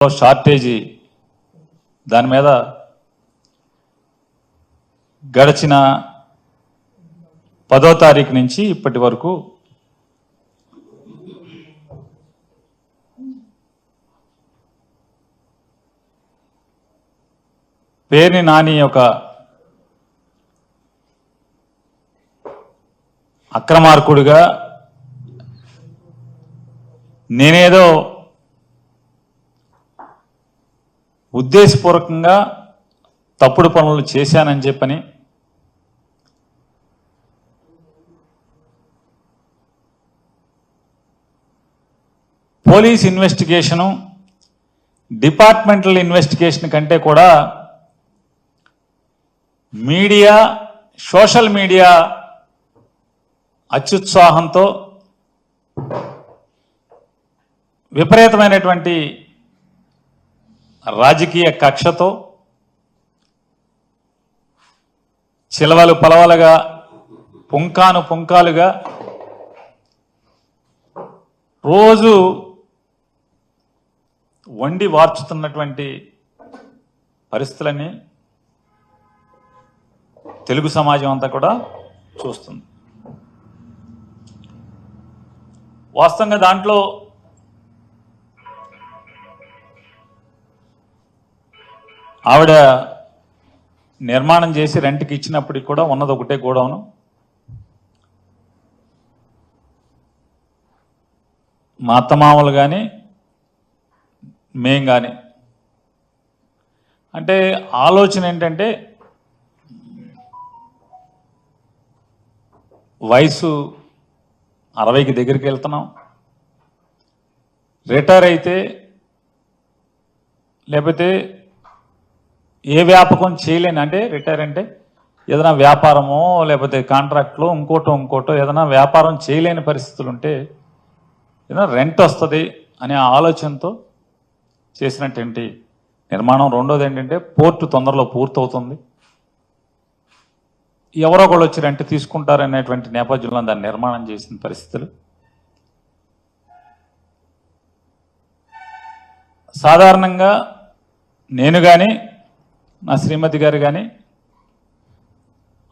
Shortage దాని మీద గడిచిన 10వ తారీఖు నుంచి ఇప్పటి వరకు పేర్ని నాని ఒక అక్రమార్కుడిగా నేనేదో ఉద్దేశపూర్వకంగా తప్పుడు పనులు చేశానని చెప్పని పోలీస్ ఇన్వెస్టిగేషను డిపార్ట్మెంటల్ ఇన్వెస్టిగేషన్ కంటే కూడా మీడియా సోషల్ మీడియా అత్యుత్సాహంతో విపరీతమైనటువంటి రాజకీయ కక్షతో చిలవలు పలవలుగా పుంకాను పుంకాలుగా రోజు వండి వార్చుతున్నటువంటి పరిస్థితులని తెలుగు సమాజం అంతా కూడా చూస్తుంది. వాస్తవంగా దాంట్లో ఆవిడ నిర్మాణం చేసి రెంట్కి ఇచ్చినప్పటికి కూడా ఉన్నది ఒకటే గోడౌను. మా అత్తమామలు కానీ మేం కానీ అంటే ఆలోచన ఏంటంటే వయసు 60కి దగ్గరికి వెళ్తున్నాం, రిటైర్ అయితే లేకపోతే ఏ వ్యాపకం చేయలేని, అంటే రిటైర్ అంటే ఏదైనా వ్యాపారమో లేకపోతే కాంట్రాక్ట్లో ఇంకోటో ఏదైనా వ్యాపారం చేయలేని పరిస్థితులు ఉంటే ఏదైనా రెంట్ వస్తుంది అనే ఆలోచనతో చేసినటువంటి నిర్మాణం. రెండోది ఏంటంటే పోర్టు తొందరలో పూర్తవుతుంది, ఎవరో ఒకళ్ళు వచ్చి రెంట్ తీసుకుంటారనేటువంటి నేపథ్యంలో దాన్ని నిర్మాణం చేసిన పరిస్థితులు. సాధారణంగా నేను కానీ నా శ్రీమతి గారు కానీ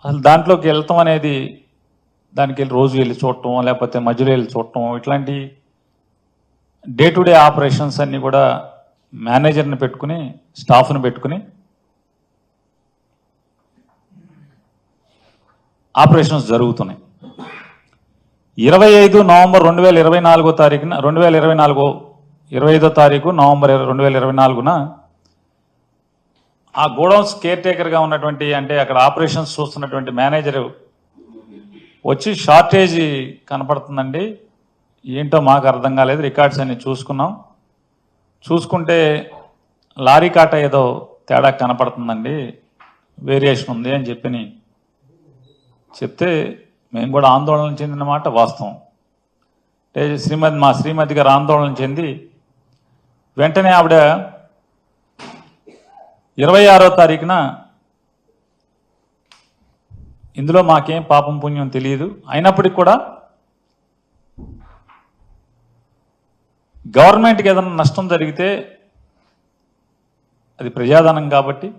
అసలు దాంట్లోకి వెళ్తాం అనేది, దానికి వెళ్ళి రోజు వెళ్ళి చూడటం లేకపోతే మధ్యలో వెళ్ళి చూడటం, ఇట్లాంటి డే టు డే ఆపరేషన్స్ అన్నీ కూడా మేనేజర్ని పెట్టుకుని స్టాఫ్ని పెట్టుకుని ఆపరేషన్స్ జరుగుతున్నాయి. 25 నవంబర్ 2024 తారీఖున 25వ తారీఖు నవంబర్ 2024న ఆ గోడౌన్స్ కేర్ టేకర్గా ఉన్నటువంటి, అంటే అక్కడ ఆపరేషన్స్ చూస్తున్నటువంటి మేనేజరు వచ్చి షార్టేజ్ కనపడుతుందండి, ఏంటో మాకు అర్థం కాలేదు, రికార్డ్స్ అన్ని చూసుకున్నాం, చూసుకుంటే లారీ కాట ఏదో తేడా కనపడుతుందండి, వేరియేషన్ ఉంది అని చెప్తే మేము కూడా ఆందోళన చెందిన మాట వాస్తవం. అంటే మా శ్రీమతి గారు ఆందోళన చెంది వెంటనే ఆవిడ 26వ తారీఖున, ఇందులో మాకేం పాపం పుణ్యం తెలియదు, అయినప్పటికీ కూడా గవర్నమెంట్కి ఏదైనా నష్టం జరిగితే అది ప్రజాధనం కాబట్టి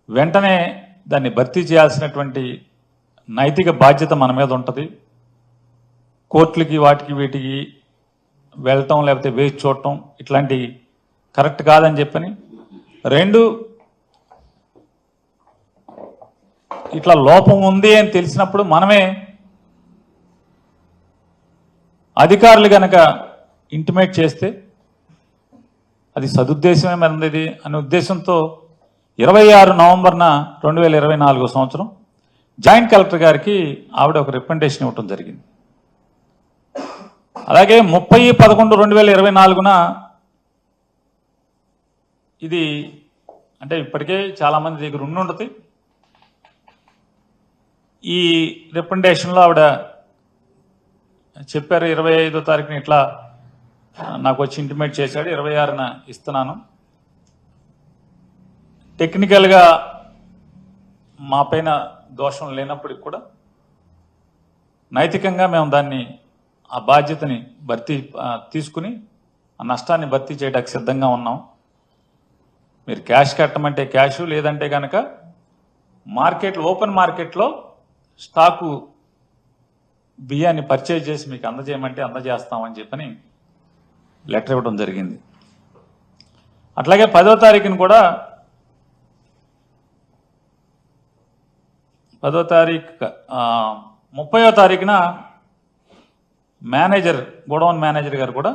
వెంటనే దాన్ని భర్తీ చేయాల్సినటువంటి నైతిక బాధ్యత మన మీద ఉంటుంది. కోర్టులకి వాటికి వీటికి వెళ్ళటం లేకపోతే వేచి చూడటం ఇట్లాంటి కరెక్ట్ కాదని చెప్పని, 2 ఇట్లా లోపం ఉంది అని తెలిసినప్పుడు మనమే అధికారులు కనుక ఇంటిమేట్ చేస్తే అది సదుద్దేశమే మరింది అనే ఉద్దేశంతో 26 నవంబర్న 2024 సంవత్సరం జాయింట్ కలెక్టర్ గారికి ఆవిడ ఒక రికమెండేషన్ ఇవ్వటం జరిగింది. అలాగే 30/11/2024న ఇది, అంటే ఇప్పటికే చాలామంది దగ్గర ఉండుంటుంది, ఈ రికమెండేషన్లో ఆవిడ చెప్పారు 25వ తారీఖున ఇట్లా నాకు వచ్చి ఇంటిమేట్ చేశాడు, 26న ఇస్తున్నాను, టెక్నికల్గా మా పైన దోషం లేనప్పటికి కూడా నైతికంగా మేము దాన్ని ఆ బాధ్యతని తీసుకుని ఆ నష్టాన్ని భర్తీ చేయడానికి సిద్ధంగా ఉన్నాం. మీరు క్యాష్ కట్టమంటే క్యాషు, లేదంటే కనుక మార్కెట్లో, ఓపెన్ మార్కెట్లో స్టాకు బియ్యాన్ని పర్చేజ్ చేసి మీకు అందజేయమంటే అందజేస్తామని చెప్పని లెటర్ ఇవ్వడం జరిగింది. అట్లాగే 10వ తారీఖున కూడా 10వ తారీఖు 30వ తారీఖున మేనేజర్, గోడౌన్ మేనేజర్ గారు కూడా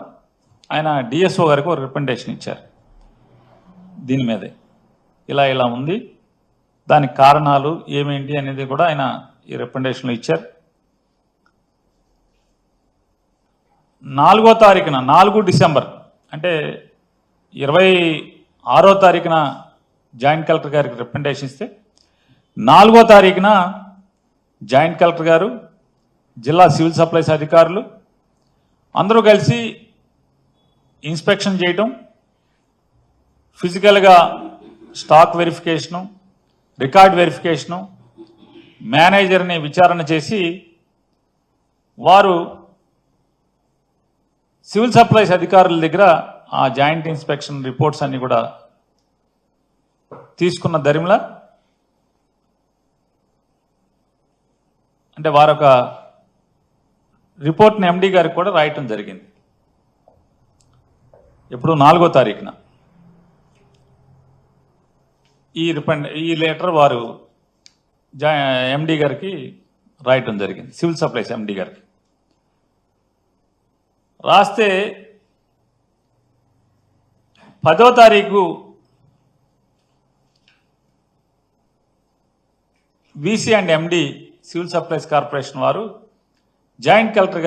ఆయన డిఎస్ఓ గారికి ఒక రికమెండేషన్ ఇచ్చారు. దీని మీదే ఇలా ఉంది, దానికి కారణాలు ఏమేంటి అనేది కూడా ఆయన ఈ రికమెండేషన్లు ఇచ్చారు. 4వ తారీఖున 4 డిసెంబర్ అంటే 26వ తారీఖున జాయింట్ కలెక్టర్ గారికి రికమెండేషన్ ఇస్తే 4వ తారీఖున జాయింట్ కలెక్టర్ గారు, జిల్లా సివిల్ సప్లైస్ అధికారులు అందరూ కలిసి ఇన్స్పెక్షన్ చేయటం, ఫిజికల్గా స్టాక్ వెరిఫికేషను, రికార్డ్ వెరిఫికేషను, మేనేజర్ని విచారణ చేసి వారు సివిల్ సప్లైస్ అధికారుల దగ్గర ఆ జాయింట్ ఇన్స్పెక్షన్ రిపోర్ట్స్ అన్ని కూడా తీసుకున్న దరిమిలా అంటే వారొక రిపోర్ట్ని ఎండి గారికి కూడా రాయటం జరిగింది. ఇప్పుడు 4వ తారీఖున ఈ లెటర్ వారు ఎండి గారికి రాయటం జరిగింది, సివిల్ సప్లైస్ ఎండి గారికి. రాస్తే 10వ తారీఖు VC and MD civil supplies corporation వారు జాయింట్ కలెక్టర్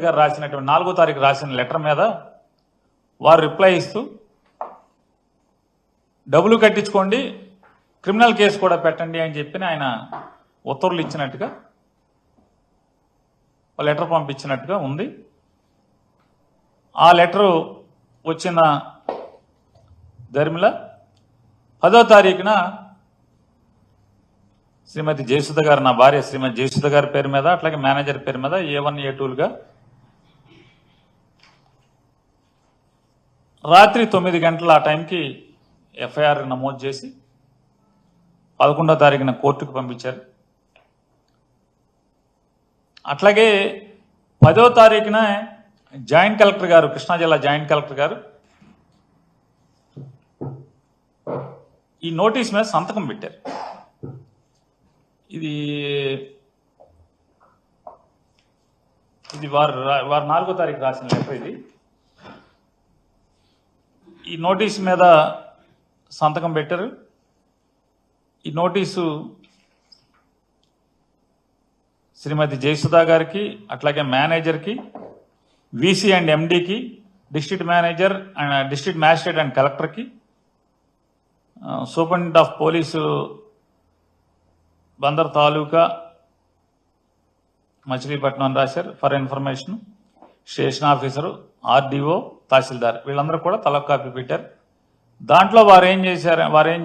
గారు రాసినటువంటి 4వ తారీఖు రాసిన లెటర్ మీద వారు రిప్లై ఇస్తూ డబ్బులు కట్టించుకోండి, క్రిమినల్ కేసు కూడా పెట్టండి అని చెప్పి ఆయన ఉత్తర్వులు ఇచ్చినట్టుగా లెటర్ పంపించినట్టుగా ఉంది. ఆ లెటరు వచ్చిన దరిమిల 10వ తారీఖున శ్రీమతి జయసుధ గారు, నా భార్య శ్రీమతి జయసుధ గారి పేరు మీద, అట్లాగే మేనేజర్ పేరు మీద A1 A2లుగా రాత్రి 9 గంటల ఆ టైంకి ఎఫ్ఐఆర్ నమోదు చేసి 11వ తారీఖున కోర్టుకు పంపించారు. అట్లాగే 10వ తారీఖున జాయింట్ కలెక్టర్ గారు, కృష్ణా జిల్లా జాయింట్ కలెక్టర్ గారు ఈ నోటీస్ మీద సంతకం పెట్టారు. ఇది వారు 4వ తారీఖు రాసిన లెటర్. ఇది ఈ నోటీస్ మీద సంతకం పెట్టారు. ఈ నోటీసు శ్రీమతి జయసుధ గారికి, అట్లాగే మేనేజర్కి, వీసీ అండ్ ఎండికి, district manager and district magistrate and కలెక్టర్కి, superintendent of police Bandar taluka Machilipatnam అని రాశారు. For information station officer, RDO, tahsildar వీళ్ళందరూ కూడా తలొక కాపీ పెట్టారు. దాంట్లో వారు ఏం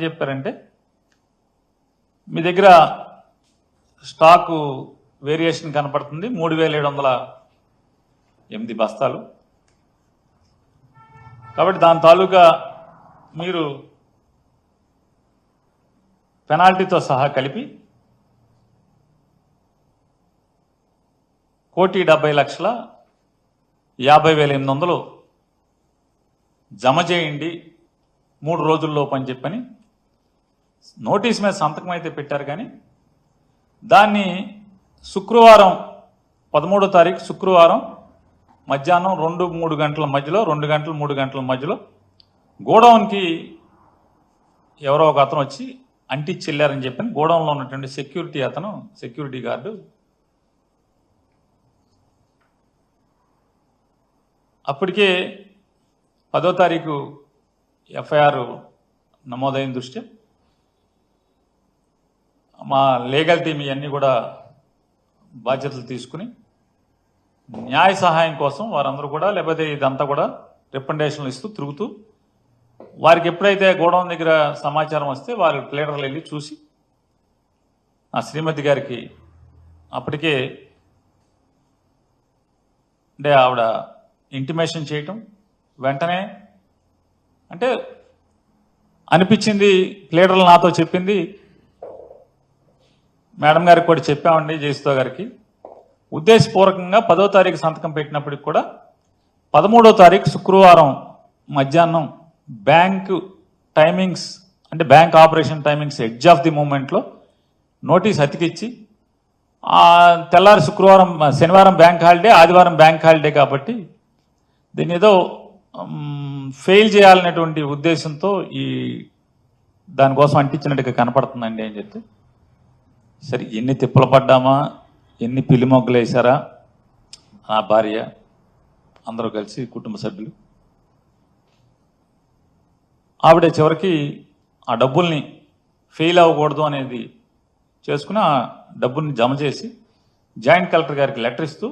చెప్పారంటే, మీ దగ్గర స్టాకు వేరియేషన్ కనపడుతుంది, 3708 బస్తాలు. కాబట్టి దాని తాలూకా మీరు పెనాల్టీతో సహా కలిపి 1,70,50,800 జమ చేయండి 3 రోజుల్లోపు అని చెప్పని నోటీస్ మీద సంతకం అయితే పెట్టారు. కానీ దాన్ని శుక్రవారం 13వ తారీఖు శుక్రవారం మధ్యాహ్నం 2-3 గంటల మధ్యలో, 2 గంటలు 3 గంటల మధ్యలో గోడౌన్కి ఎవరో ఒక అతను వచ్చి అంటించి వెళ్ళారని చెప్పని గోడౌన్లో ఉన్నటువంటి సెక్యూరిటీ గార్డు అప్పటికే 10వ తారీఖు ఎఫ్ఐఆర్ నమోదైన దృష్ట్యా మా లీగల్ టీం ఇవన్నీ కూడా బాధ్యతలు తీసుకుని న్యాయ సహాయం కోసం వారందరూ కూడా, లేకపోతే ఇదంతా కూడా రికమెండేషన్లు ఇస్తూ తిరుగుతూ, వారికి ఎప్పుడైతే గోడౌన్ దగ్గర సమాచారం వస్తే వారి లీడర్లు వెళ్ళి చూసి ఆ శ్రీమతి గారికి అప్పటికే అంటే ఆవిడ ఇంటిమేషన్ చేయటం, వెంటనే అంటే అనిపించింది, లీడర్లు నాతో చెప్పింది, మేడం గారికి కూడా చెప్పామండి, జయసుధ గారికి, ఉద్దేశపూర్వకంగా 10వ తారీఖు సంతకం పెట్టినప్పటికి కూడా 13వ తారీఖు శుక్రవారం మధ్యాహ్నం బ్యాంకు టైమింగ్స్ అంటే bank operation timings edge of the మూమెంట్లో నోటీస్ అతికిచ్చి తెల్లారి శనివారం బ్యాంక్ హాలిడే, ఆదివారం బ్యాంక్ హాలిడే కాబట్టి దీన్ని ఏదో ఫెయిల్ చేయాలనేటువంటి ఉద్దేశంతో దానికోసం అంటించినట్టుగా కనపడుతుందండి అని చెప్తే, సరే ఎన్ని తిప్పలు పడ్డామా, ఎన్ని పిల్లి మొగ్గలు వేశారా, నా భార్య అందరూ కలిసి కుటుంబ సభ్యులు, ఆవిడ చివరికి ఆ డబ్బుల్ని ఫెయిల్ అవ్వకూడదు అనేది చేసుకుని ఆ డబ్బుల్ని జమ చేసి జాయింట్ కలెక్టర్ గారికి లెటర్ ఇస్తూ,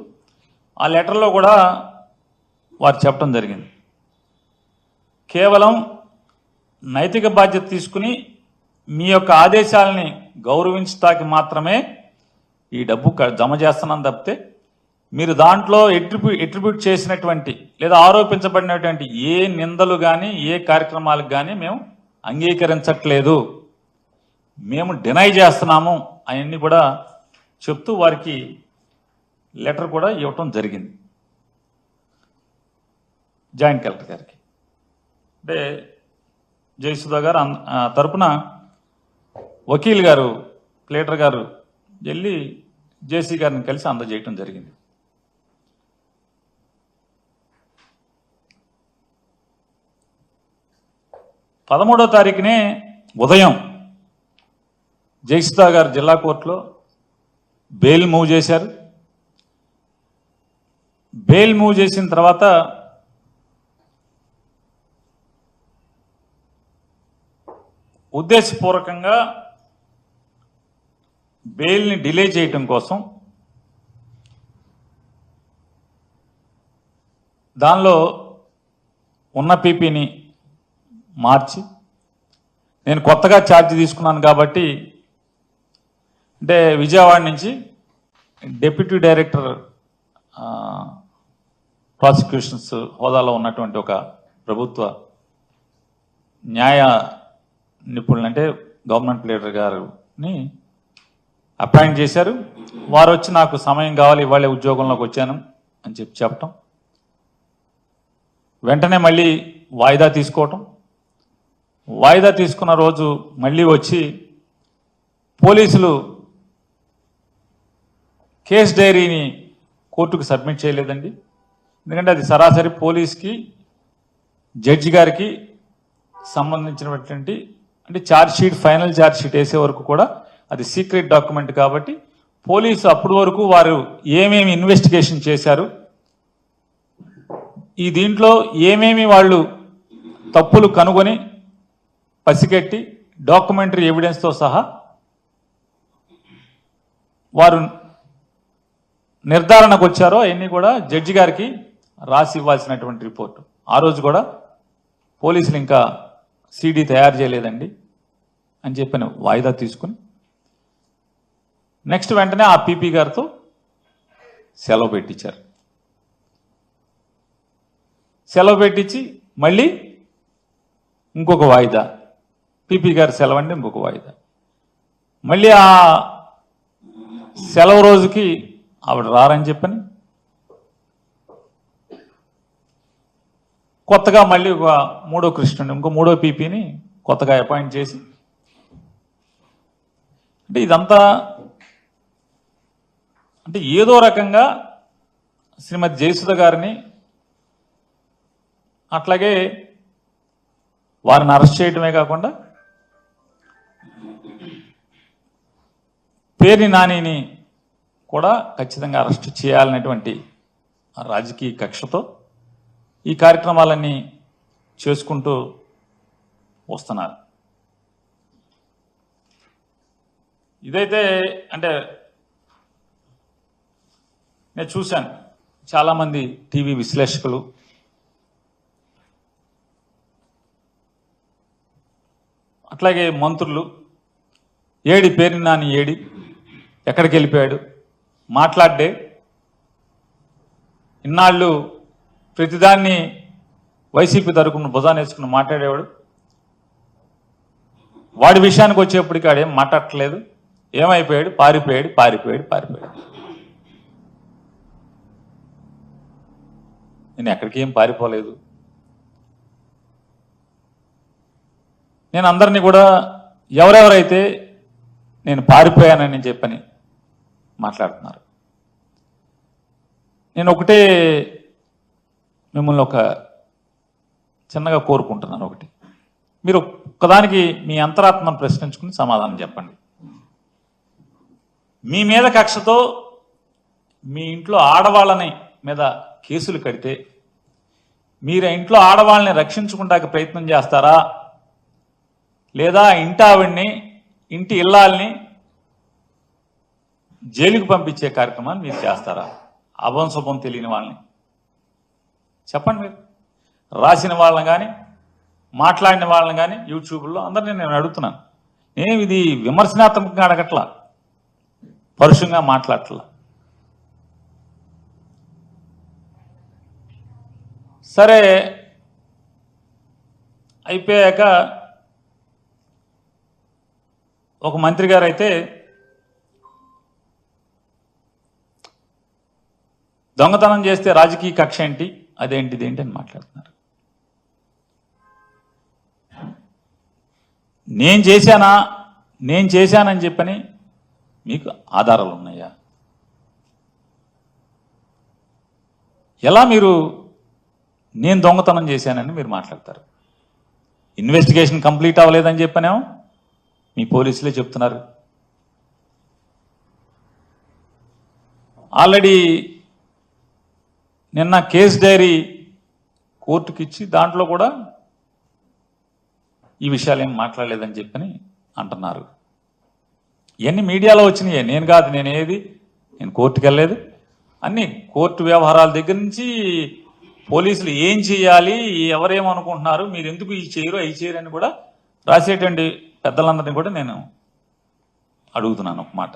ఆ లెటర్లో కూడా వారు చెప్పడం జరిగింది, కేవలం నైతిక బాధ్యత తీసుకుని మీ యొక్క ఆదేశాలని గౌరవించటానికి మాత్రమే ఈ డబ్బు జమ చేస్తున్నాం తప్పితే మీరు దాంట్లో ఎట్రిబ్యూట్ చేసినటువంటి లేదా ఆరోపించబడినటువంటి ఏ నిందలు కానీ ఏ కార్యక్రమాలకు కానీ మేము అంగీకరించట్లేదు, మేము డినై చేస్తున్నాము అవన్నీ కూడా చెప్తూ వారికి లెటర్ కూడా ఇవ్వటం జరిగింది జాయింట్ కలెక్టర్ గారికి. అంటే జయసుధ గారు తరపున వకీల్ గారు, ప్లేటర్ గారు వెళ్ళి జేసీ గారిని కలిసి అందజేయటం జరిగింది. పదమూడవ తారీఖునే ఉదయం జయసుధ గారు జిల్లా కోర్టులో బెయిల్ మూవ్ చేశారు. బెయిల్ మూవ్ చేసిన తర్వాత ఉద్దేశపూర్వకంగా బెయిల్ని డిలే చేయటం కోసం దానిలో ఉన్న పీపీని మార్చి, నేను కొత్తగా ఛార్జ్ తీసుకున్నాను కాబట్టి, అంటే విజయవాడ నుంచి డిప్యూటీ డైరెక్టర్ ప్రాసిక్యూషన్స్ హోదాలో ఉన్నటువంటి ఒక ప్రభుత్వ న్యాయ నిపుణులు అంటే గవర్నమెంట్ లీడర్ గారిని అపాయింట్ చేశారు. వారు వచ్చి నాకు సమయం కావాలి, ఇవాళ ఉద్యోగంలోకి వచ్చాను అని చెప్పటం, వెంటనే మళ్ళీ వాయిదా తీసుకోవటం, వాయిదా తీసుకున్న రోజు మళ్ళీ వచ్చి పోలీసులు కేస్ డైరీని కోర్టుకు సబ్మిట్ చేయలేదండి. ఎందుకంటే అది సరాసరి పోలీస్కి జడ్జి గారికి సంబంధించినటువంటి అంటే ఛార్జ్షీట్, ఫైనల్ ఛార్జ్షీట్ వేసే వరకు కూడా అది సీక్రెట్ డాక్యుమెంట్ కాబట్టి పోలీసు అప్పటి వరకు వారు ఏమేమి ఇన్వెస్టిగేషన్ చేశారు, ఈ దీంట్లో ఏమేమి వాళ్ళు తప్పులు కనుగొని పసిగట్టి డాక్యుమెంటరీ ఎవిడెన్స్తో సహా వారు నిర్ధారణకు వచ్చారో అవన్నీ కూడా జడ్జి గారికి రాసి ఇవ్వాల్సినటువంటి రిపోర్టు. ఆ రోజు కూడా పోలీసులు ఇంకా సీడీ తయారు చేయలేదండి అని చెప్పిన వాయిదా తీసుకుని నెక్స్ట్ వెంటనే ఆ పీపీ గారితో సెలవు పెట్టించారు. సెలవు పెట్టించి మళ్ళీ ఇంకొక వాయిదా, పీపీ గారి సెలవు అంటే ఇంకొక వాయిదా, మళ్ళీ ఆ సెలవు రోజుకి ఆవిడ రారని చెప్పని కొత్తగా మళ్ళీ ఒక మూడో కృష్ణుని, ఇంకో మూడో పీపీని కొత్తగా అపాయింట్ చేసి, అంటే ఇదంతా అంటే ఏదో రకంగా శ్రీమతి జయసుధ గారిని అట్లాగే వారిని అరెస్ట్ చేయడమే కాకుండా పేర్ని నానిని కూడా ఖచ్చితంగా అరెస్ట్ చేయాలనేటువంటి రాజకీయ కక్షతో ఈ కార్యక్రమాలన్నీ చేసుకుంటూ వస్తున్నారు. ఇదైతే అంటే నేను చూశాను చాలామంది టీవీ విశ్లేషకులు అట్లాగే మంత్రులు ఏడి పేరు నాని ఏడి ఎక్కడికి వెళ్ళిపోయాడు మాట్లాడ్డే, ఇన్నాళ్ళు ప్రతిదాన్ని వైసీపీ తరపున భుజాన్ని వేసుకుని మాట్లాడేవాడు. వాడి విషయానికి వచ్చేప్పటికి ఆడేం మాట్లాడట్లేదు. ఏమైపోయాడు? పారిపోయాడు. నేను ఎక్కడికి ఏం పారిపోలేదు. నేను అందరినీ కూడా ఎవరెవరైతే నేను పారిపోయానని చెప్పని మాట్లాడుతున్నారు. నేను ఒకటే మిమ్మల్ని ఒక చిన్నగా కోరుకుంటున్నాను. ఒకటి, మీరు ఒకదానికి మీ అంతరాత్మను ప్రశ్నించుకుని సమాధానం చెప్పండి. మీ మీద కక్షతో మీ ఇంట్లో ఆడవాళ్ళని మీద కేసులు కడితే మీరు ఇంట్లో ఆడవాళ్ళని రక్షించుకుంటానికి ప్రయత్నం చేస్తారా, లేదా ఇంటి ఇల్లాల్ని జైలుకు పంపించే కార్యక్రమాన్ని మీరు చేస్తారా? అభంశుభం తెలియని వాళ్ళని చెప్పండి. మీరు రాసిన వాళ్ళని కానీ మాట్లాడిన వాళ్ళని కానీ యూట్యూబ్లో అందరినీ నేను అడుగుతున్నాను. నేను ఇది విమర్శనాత్మకంగా అడగట్లా, పరుషంగా మాట్లాడట్లా. సరే అయిపోయాక ఒక మంత్రి గారు అయితే దొంగతనం చేస్తే రాజకీయ కక్ష ఏంటి, అదేంటిది ఏంటి అని మాట్లాడుతున్నారు. నేను చేశానని చెప్పని మీకు ఆధారాలు ఉన్నాయా? ఎలా మీరు నేను దొంగతనం చేశానని మీరు మాట్లాడతారు? ఇన్వెస్టిగేషన్ కంప్లీట్ అవ్వలేదని చెప్పనేమో మీ పోలీసులే చెప్తున్నారు. ఆల్రెడీ నిన్న కేసు డైరీ కోర్టుకి ఇచ్చి దాంట్లో కూడా ఈ విషయాలు ఏం మాట్లాడలేదని చెప్పని అంటున్నారు. ఇవన్నీ మీడియాలో వచ్చినాయే, నేను కాదు. నేను కోర్టుకు వెళ్ళలేదు. అన్నీ కోర్టు వ్యవహారాల దగ్గర నుంచి పోలీసులు ఏం చేయాలి, ఎవరేమనుకుంటున్నారు, మీరు ఎందుకు ఈ చేయరు అవి చేయరు అని కూడా రాసేటువంటి పెద్దలందరినీ కూడా నేను అడుగుతున్నాను ఒక మాట.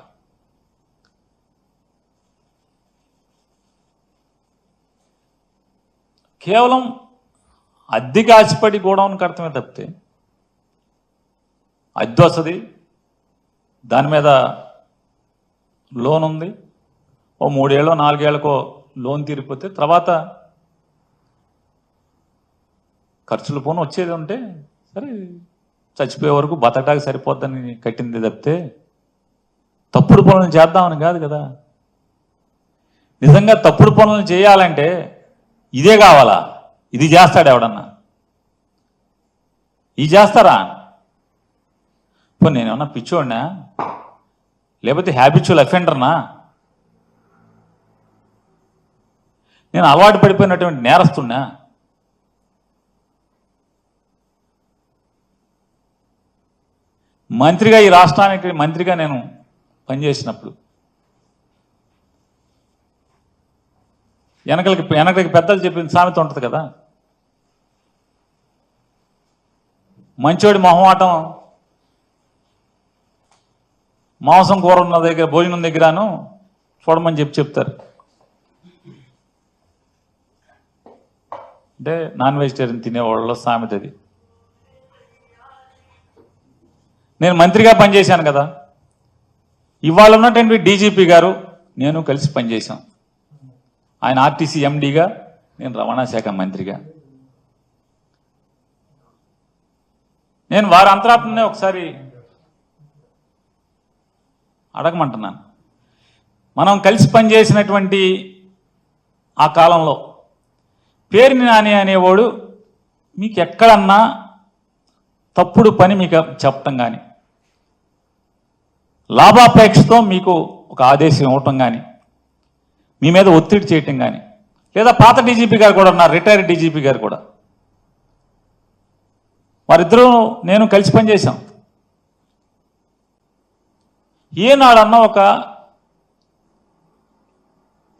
కేవలం అద్దెకి ఆశపడి గోడౌన్ కడతమే తప్పితే అద్దె వస్తుంది, దాని మీద లోన్ ఉంది, ఓ 3 ఏళ్ళో 4 ఏళ్ళకో లోన్ తీరిపోతే తర్వాత ఖర్చులు పోను వచ్చేది ఉంటే సరే చచ్చిపోయే వరకు బతకడానికి సరిపోద్దని కట్టింది తప్పితే తప్పుడు పనులను చేద్దామని కాదు కదా. నిజంగా తప్పుడు పనులను చేయాలంటే ఇదే కావాలా? ఇది చేస్తాడు ఎవడన్నా? ఇది చేస్తారా? ఇప్పుడు నేనేమన్నా పిచ్చోడినా, లేకపోతే హ్యాబిచువల్ అఫెండర్నా? నేను అలవాటు పడిపోయినటువంటి నేరస్తున్నా? మంత్రిగా, ఈ రాష్ట్రానికి మంత్రిగా నేను పనిచేసినప్పుడు వెనకలకి పెద్దలు చెప్పిన సామెత ఉంటుంది కదా, మంచోడి మొహమాటం మాంసం కూర ఉన్న దగ్గర, భోజనం దగ్గరను చూడమని చెప్తారు. అంటే నాన్ వెజిటేరియన్ తినేవాళ్ళలో సామెత అది. నేను మంత్రిగా పనిచేశాను కదా, ఇవాళ ఉన్నటువంటి డీజీపీ గారు నేను కలిసి పనిచేశాం. ఆయన ఆర్టీసీ ఎండీగా, నేను రవాణా శాఖ మంత్రిగా. నేను వారి అంతరాత్మనే ఒకసారి అడగమంటున్నాను. మనం కలిసి పనిచేసినటువంటి ఆ కాలంలో పేరుని నాని అనేవాడు మీకు ఎక్కడన్నా తప్పుడు పని మీకు చెప్పటం కానీ, లాభాపేక్షతో మీకు ఒక ఆదేశం ఇవ్వటం కానీ, మీ మీద ఒత్తిడి చేయటం కానీ, లేదా పాత డీజీపీ గారు కూడా ఉన్నారు, రిటైర్డ్ డీజీపీ గారు కూడా, వారిద్దరూ నేను కలిసి పనిచేశాం. ఏనాడన్నా ఒక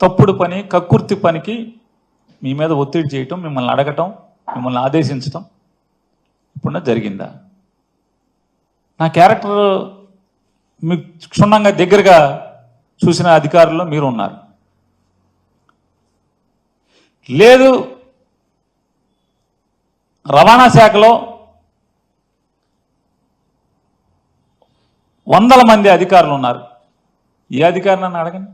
తప్పుడు పని, కక్కుర్తి పనికి మీ మీద ఒత్తిడి చేయటం, మిమ్మల్ని అడగటం, మిమ్మల్ని ఆదేశించటం ఇప్పుడున్న జరిగిందా? నా క్యారెక్టర్ మీకు క్షుణ్ణంగా దగ్గరగా చూసిన అధికారుల్లో మీరు ఉన్నారు. లేదు రవాణా శాఖలో వందల మంది అధికారులు ఉన్నారు. ఏ అధికారి నన్ను అడగండి.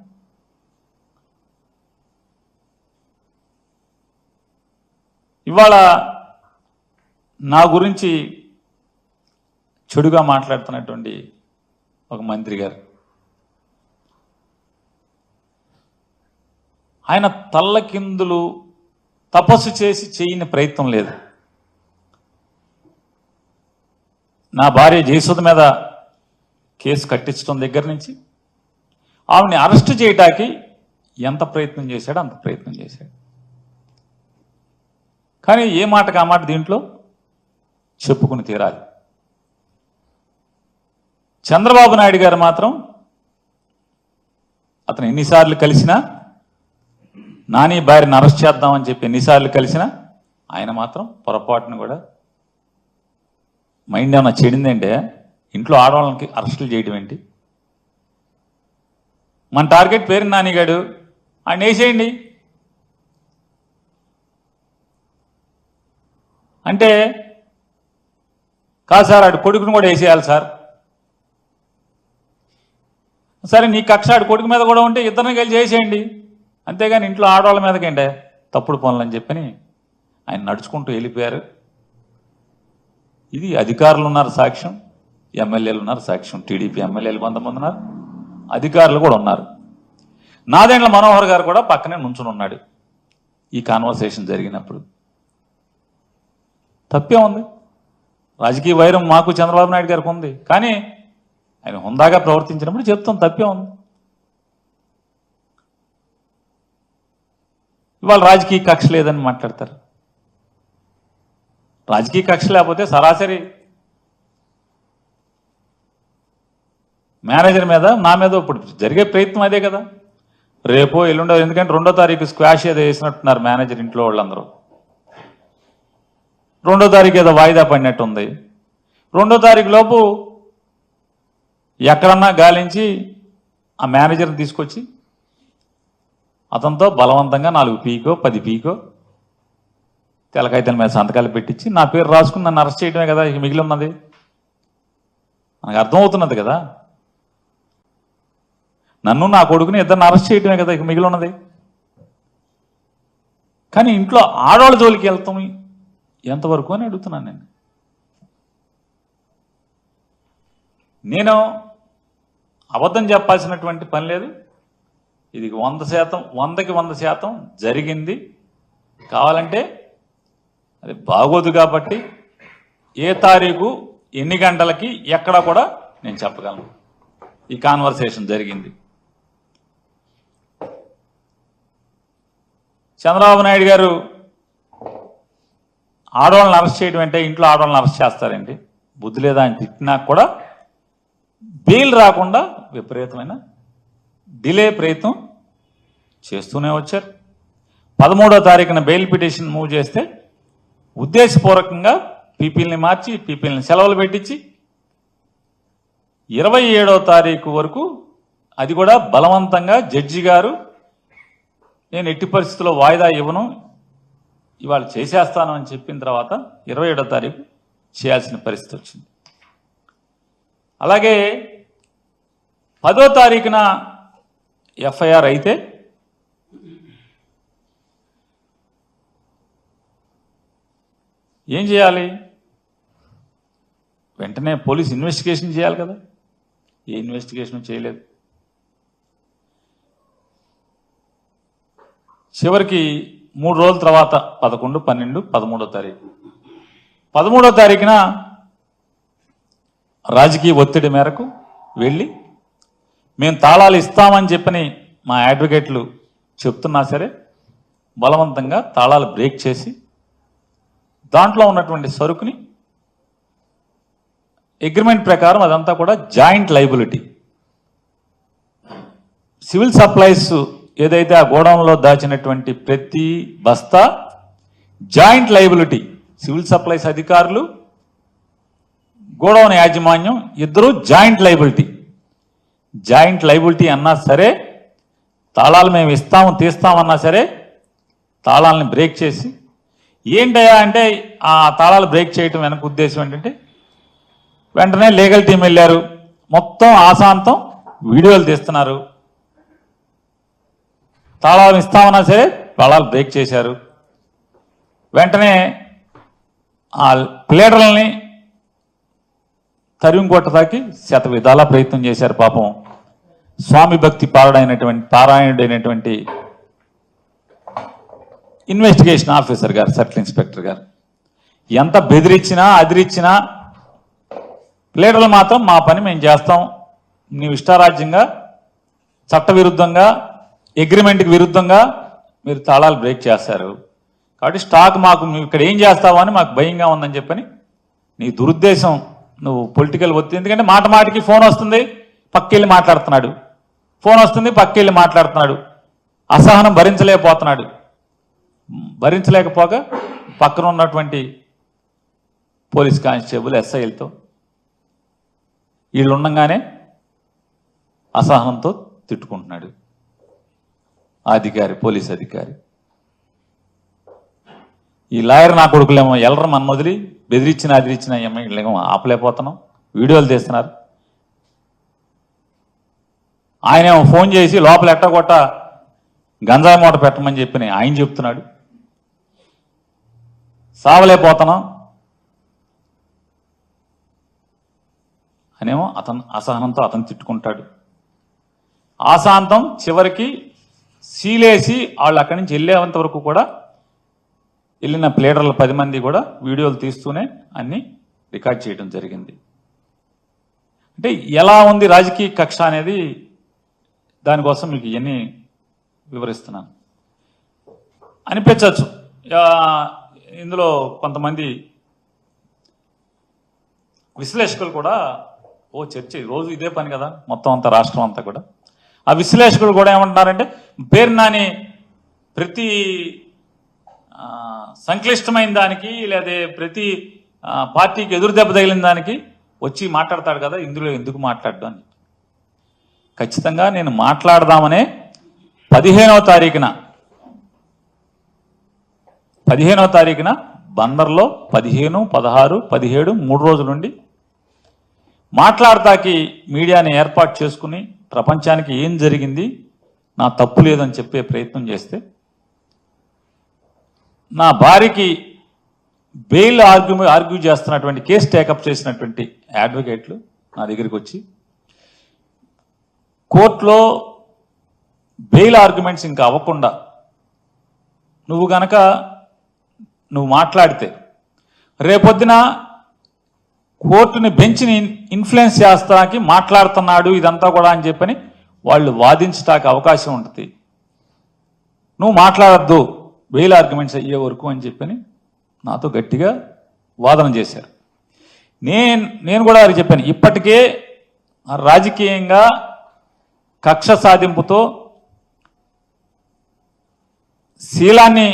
ఇవాళ నా గురించి చెడుగా మాట్లాడుతున్నటువంటి ఒక మంత్రి గారు, ఆయన తల్లకిందులు తపస్సు చేసి చేయని ప్రయత్నం లేదు. నా భార్య జయసుధ మీద కేసు కట్టించడం దగ్గర నుంచి ఆవిడని అరెస్ట్ చేయడానికి ఎంత ప్రయత్నం చేశాడో అంత ప్రయత్నం చేశాడు. కానీ ఏ మాటకు ఆ మాట దీంట్లో చెప్పుకుని తీరాలి. చంద్రబాబు నాయుడు గారు మాత్రం అతను ఎన్నిసార్లు కలిసినా, నాని భార్యను అరెస్ట్ చేద్దామని చెప్పి ఎన్నిసార్లు కలిసినా ఆయన మాత్రం పొరపాటును కూడా మైండ్ ఏమన్నా చెడిందంటే ఇంట్లో ఆడవాళ్ళకి అరెస్టులు చేయడం ఏంటి? మన టార్గెట్ పేరు నానిగాడు, ఆయన వేసేయండి అంటే, కాదు సార్ ఆడు కొడుకును కూడా వేసేయాలి సార్. సరే నీ కక్ష ఆడు కొడుకు మీద కూడా ఉంటే ఇద్దరిని కలిసి చేసేయండి, అంతేగాని ఇంట్లో ఆడవాళ్ళ మీదకేంటే తప్పుడు పనులు అని చెప్పని ఆయన నడుచుకుంటూ వెళ్ళిపోయారు. ఇది అధికారులు ఉన్నారు సాక్ష్యం, ఎమ్మెల్యేలు ఉన్నారు సాక్ష్యం. టీడీపీ ఎమ్మెల్యేలు కొంతమంది ఉన్నారు, అధికారులు కూడా ఉన్నారు. నాదెండ్ల మనోహర్ గారు కూడా పక్కనే నుంచుని ఉన్నాడు ఈ కాన్వర్సేషన్ జరిగినప్పుడు. తప్పే ఉంది. రాజకీయ వైరం మాకు చంద్రబాబు నాయుడు గారికి ఉంది, కానీ ఆయన హుందాగా ప్రవర్తించినప్పుడు చెప్తాం తప్పే ఉంది. ఇవాళ రాజకీయ కక్ష లేదని మాట్లాడతారు. రాజకీయ కక్ష లేకపోతే సరాసరి మేనేజర్ మీద నా మీద ఇప్పుడు జరిగే ప్రయత్నం అదే కదా. రేపో ఎల్లుండో, ఎందుకంటే 2వ తారీఖు స్క్వాష్ ఏదో వేసినట్టున్నారు మేనేజర్ ఇంట్లో వాళ్ళందరూ. 2వ తారీఖు ఏదో వాయిదా పడినట్టు ఉంది. 2వ తారీఖు లోపు ఎక్కడన్నా గాలించి ఆ మేనేజర్ని తీసుకొచ్చి అతనితో బలవంతంగా 4 పీకో 10 పీకో తెలకాయితల మీద సంతకాలు పెట్టించి నా పేరు రాసుకుని నన్ను అరెస్ట్ చేయడమే కదా ఇక మిగిలి ఉన్నది. మనకు అర్థమవుతున్నది కదా, నన్ను నా కొడుకుని ఇద్దరిని అరెస్ట్ చేయడమే కదా ఇక మిగిలి ఉన్నది. కానీ ఇంట్లో ఆడవాళ్ళ జోలికి వెళ్తాం ఎంతవరకు అని అడుగుతున్నాను నేను అబద్ధం చెప్పాల్సినటువంటి పని లేదు. ఇది 100%, 100కి 100% జరిగింది. కావాలంటే అది బాగోదు కాబట్టి ఏ తారీఖు ఎన్ని గంటలకి ఎక్కడ కూడా నేను చెప్పగలను. ఈ కాన్వర్సేషన్ జరిగింది. చంద్రబాబు నాయుడు గారు ఆడవాళ్ళని అరెస్ట్ చేయడం అంటే ఇంట్లో ఆడవాళ్ళని అరెస్ట్ చేస్తారండి, బుద్ధి లేదా అని తిట్టినా కూడా బెయిల్ రాకుండా విపరీతమైన డిలే ప్రయత్నం చేస్తూనే వచ్చారు. 13వ తారీఖున బెయిల్ పిటిషన్ మూవ్ చేస్తే ఉద్దేశపూర్వకంగా పీపీల్ని మార్చి పీపీల్ని సెలవులు పెట్టించి 27వ తారీఖు వరకు అది కూడా బలవంతంగా జడ్జి గారు నేను ఎట్టి పరిస్థితుల్లో వాయిదా ఇవ్వను ఇవాళ చేసేస్తాను అని చెప్పిన తర్వాత 27వ తారీఖు చేయాల్సిన పరిస్థితి వచ్చింది. అలాగే 10వ తారీఖున ఎఫ్ఐఆర్ అయితే ఏం చేయాలి? వెంటనే పోలీస్ ఇన్వెస్టిగేషన్ చేయాలి కదా. ఏ ఇన్వెస్టిగేషన్ చేయలేదు. చివరికి 3 రోజుల తర్వాత 11, 12, 13వ తారీఖు 13వ తారీఖున రాజకీయ ఒత్తిడి మేరకు వెళ్ళి మేము తాళాలు ఇస్తామని చెప్పని మా అడ్వకేట్లు చెప్తున్నా సరే బలవంతంగా తాళాలు బ్రేక్ చేసి దాంట్లో ఉన్నటువంటి సరుకుని అగ్రిమెంట్ ప్రకారం అదంతా కూడా జాయింట్ లైబిలిటీ. సివిల్ సప్లైస్ ఏదైతే ఆ గోడౌన్లో దాచినటువంటి ప్రతి బస్తా జాయింట్ లైబిలిటీ. సివిల్ సప్లైస్ అధికారులు, గోడౌన్ యాజమాన్యం ఇద్దరు జాయింట్ లైబిలిటీ. జాయింట్ లైబిలిటీ అన్నా సరే, తాళాలు మేము ఇస్తాము తీస్తామన్నా సరే తాళాలని బ్రేక్ చేసి ఏంటయ్యా అంటే ఆ తాళాలు బ్రేక్ చేయటం వెనక ఉద్దేశం ఏంటంటే వెంటనే లీగల్ టీం వెళ్ళారు, మొత్తం ఆశాంతం వీడియోలు తీస్తున్నారు. తాళాలు ఇస్తామన్నా సరే తాళాలు బ్రేక్ చేశారు. వెంటనే ఆ ప్లేడర్లని తరిమి కొట్టడానికి శత విధాల ప్రయత్నం చేశారు. పాపం స్వామి భక్తి పారాయణుడైనటువంటి ఇన్వెస్టిగేషన్ ఆఫీసర్ గారు, సర్కిల్ ఇన్స్పెక్టర్ గారు ఎంత బెదిరించినా అదిరించినా ప్లేడర్లు మాత్రం మా పని మేము చేస్తాం, నీవు ఇష్టారాజ్యంగా చట్టవిరుద్ధంగా అగ్రిమెంట్కి విరుద్ధంగా మీరు తాళాలు బ్రేక్ చేస్తారు కాబట్టి స్టాక్ మాకు ఇక్కడ ఏం చేస్తావు అని మాకు భయంగా ఉందని చెప్పని నీ దురుద్దేశం, నువ్వు పొలిటికల్ ఒత్తిడి. ఎందుకంటే మాట మాటికి ఫోన్ వస్తుంది, పక్కెళ్ళి మాట్లాడుతున్నాడు, ఫోన్ వస్తుంది పక్కెళ్ళి మాట్లాడుతున్నాడు, అసహనం భరించలేకపోతున్నాడు. భరించలేకపోగా పక్కన ఉన్నటువంటి పోలీస్ కానిస్టేబుల్ ఎస్ఐలతో వీళ్ళు ఉండగానే అసహనంతో తిట్టుకుంటున్నాడు అధికారి, పోలీస్ అధికారి. ఈ లాయర్ నా కొడుకులేమో ఎల్లరు మన మొదలి బెదిరించిన అదిరించిన వీళ్ళేమో ఆపలేకపోతున్నాం, వీడియోలు తీస్తున్నారు. ఆయనేమో ఫోన్ చేసి లోపల ఎట్టగొట్ట గంజాయి మూట పెట్టమని చెప్పి ఆయన చెప్తున్నాడు. సావలేకపోతున్నాం అనేమో అసహనంతో అతను తిట్టుకుంటాడు. ఆశాంతం చివరికి సీలేసి వాళ్ళు అక్కడి నుంచి వెళ్ళేంత వరకు కూడా వెళ్ళిన ప్లేడర్ల 10 మంది కూడా వీడియోలు తీస్తూనే అన్ని రికార్డ్ చేయడం జరిగింది. అంటే ఎలా ఉంది రాజకీయ కక్ష అనేది దానికోసం మీకు ఇవన్నీ వివరిస్తున్నాను. అనిపించవచ్చు ఇందులో కొంతమంది విశ్లేషకులు కూడా చర్చ రోజు ఇదే పని కదా మొత్తం అంతా రాష్ట్రం అంతా కూడా. ఆ విశ్లేషకులు కూడా ఏమంటున్నారంటే పేరు నాని ప్రతి సంక్లిష్టమైన దానికి లేదా ప్రతి పార్టీకి ఎదురు దెబ్బ తగిలిన దానికి వచ్చి మాట్లాడతాడు కదా, ఇందులో ఎందుకు మాట్లాడడం అని. ఖచ్చితంగా నేను మాట్లాడదామనే 15వ తారీఖున బందర్లో 15, 16, 17 3 రోజుల నుండి మాట్లాడతాకి మీడియాని ఏర్పాటు చేసుకుని ప్రపంచానికి ఏం జరిగింది, నా తప్పు లేదని చెప్పే ప్రయత్నం చేస్తే నా భార్యకి బెయిల్ ఆర్గ్యూ చేస్తున్నటువంటి కేసు టేకప్ చేసినటువంటి అడ్వకేట్లు నా దగ్గరికి వచ్చి కోర్టులో బెయిల్ ఆర్గ్యుమెంట్స్ ఇంకా అవ్వకుండా నువ్వు మాట్లాడితే రేపొద్దున కోర్టుని బెంచ్ని ఇన్ఫ్లుయెన్స్ చేస్తానికి మాట్లాడుతున్నాడు ఇదంతా కూడా అని చెప్పని వాళ్ళు వాదించడానికి అవకాశం ఉంటుంది, నువ్వు మాట్లాడద్దు బెయిల్ ఆర్గ్యుమెంట్స్ అయ్యే వరకు అని చెప్పని నాతో గట్టిగా వాదన చేశారు. నేను కూడా వారికి చెప్పాను, ఇప్పటికే రాజకీయంగా కక్ష సాధింపుతో శీలాన్ని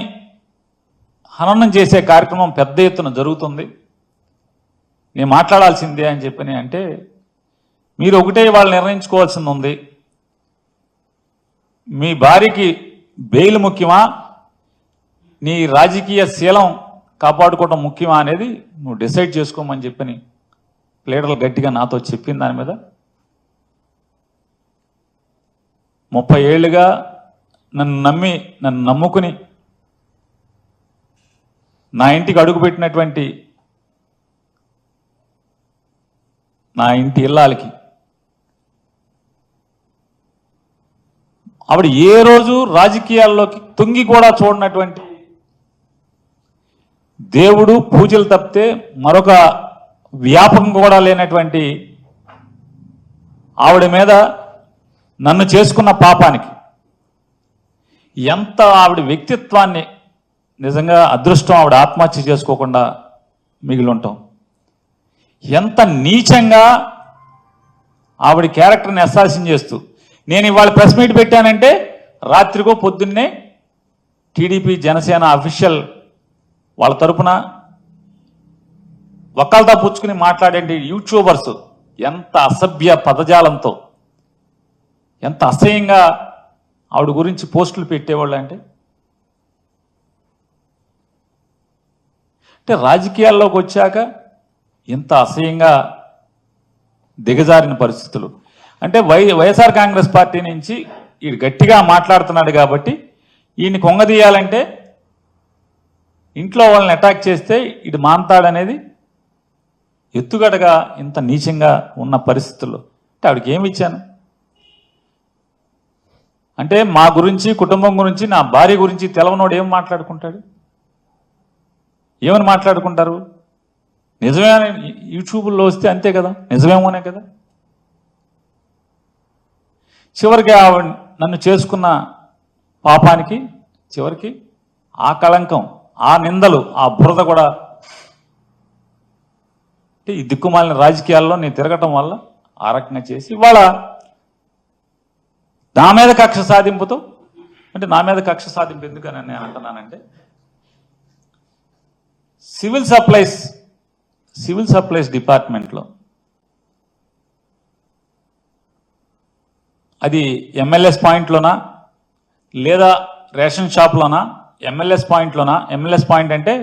హననం చేసే కార్యక్రమం పెద్ద ఎత్తున జరుగుతుంది, నేను మాట్లాడాల్సిందే అని చెప్పని అంటే మీరు ఒకటే వాళ్ళు నిర్ణయించుకోవాల్సింది ఉంది, మీ భార్యకి బెయిల్ ముఖ్యమా నీ రాజకీయ శీలం కాపాడుకోవడం ముఖ్యమా అనేది నువ్వు డిసైడ్ చేసుకోమని చెప్పని ప్లేడర్లు గట్టిగా నాతో చెప్పిన దాని మీద 30 ఏళ్లుగా నన్ను నమ్ముకుని నా ఇంటికి అడుగుపెట్టినటువంటి నా ఇంటి ఇల్లాలకి ఆవిడ ఏ రోజు రాజకీయాల్లోకి తొంగి కూడా చూడనటువంటి దేవుడు పూజలు తప్పితే మరొక వ్యాపకం కూడా లేనటువంటి ఆవిడ మీద నన్ను చేసుకున్న పాపానికి ఎంత ఆవిడ వ్యక్తిత్వాన్ని నిజంగా అదృష్టం ఆవిడ ఆత్మహత్య చేసుకోకుండా మిగిలి ఉంటాం, ఎంత నీచంగా ఆవిడ క్యారెక్టర్ని అసాసిన్ చేస్తూ నేను ఇవాళ ప్రెస్ మీట్ పెట్టానంటే రాత్రికో పొద్దున్నే టీడీపీ జనసేన అఫీషియల్ వాళ్ళ తరపున వకాల్తా పుచ్చుకుని మాట్లాడే యూట్యూబర్స్ ఎంత అసభ్య పదజాలంతో ఎంత అసహ్యంగా ఆవిడ గురించి పోస్టులు పెట్టేవాళ్ళు అంటే అంటే రాజకీయాల్లోకి వచ్చాక ఇంత అసహ్యంగా దిగజారిన పరిస్థితులు. అంటే వైఎస్ఆర్ కాంగ్రెస్ పార్టీ నుంచి ఈడు గట్టిగా మాట్లాడుతున్నాడు కాబట్టి ఈయన్ని కొంగదీయాలంటే ఇంట్లో వాళ్ళని అటాక్ చేస్తే ఇటు మాంతాడనేది ఎత్తుగడగా ఇంత నీచంగా ఉన్న పరిస్థితుల్లో అంటే ఆవిడకి ఏమి ఇచ్చాను అంటే మా గురించి కుటుంబం గురించి నా భార్య గురించి తెలవనోడు ఏం మాట్లాడుకుంటాడు? ఏమని మాట్లాడుకుంటారు? నిజమే యూట్యూబ్లో వస్తే అంతే కదా, నిజమేమోనే కదా. చివరికి నన్ను చేసుకున్న పాపానికి చివరికి ఆ కళంకం, ఆ నిందలు, ఆ బురద కూడా ఈ దిక్కుమాలిన రాజకీయాల్లో నేను తిరగటం వల్ల ఆ రకంగా చేసి ఇవాళ నా మీద కక్ష సాధింపుతో అంటే నా మీద కక్ష సాధింపు ఎందుకని నేను అంటున్నానంటే సివిల్ సప్లైస్ డిపార్ట్మెంట్లో అది ఎంఎల్ఎస్ పాయింట్లోనా లేదా రేషన్ షాప్లోనా? ఎంఎల్ఎస్ పాయింట్లోనా? ఎంఎల్ఎస్ పాయింట్ అంటే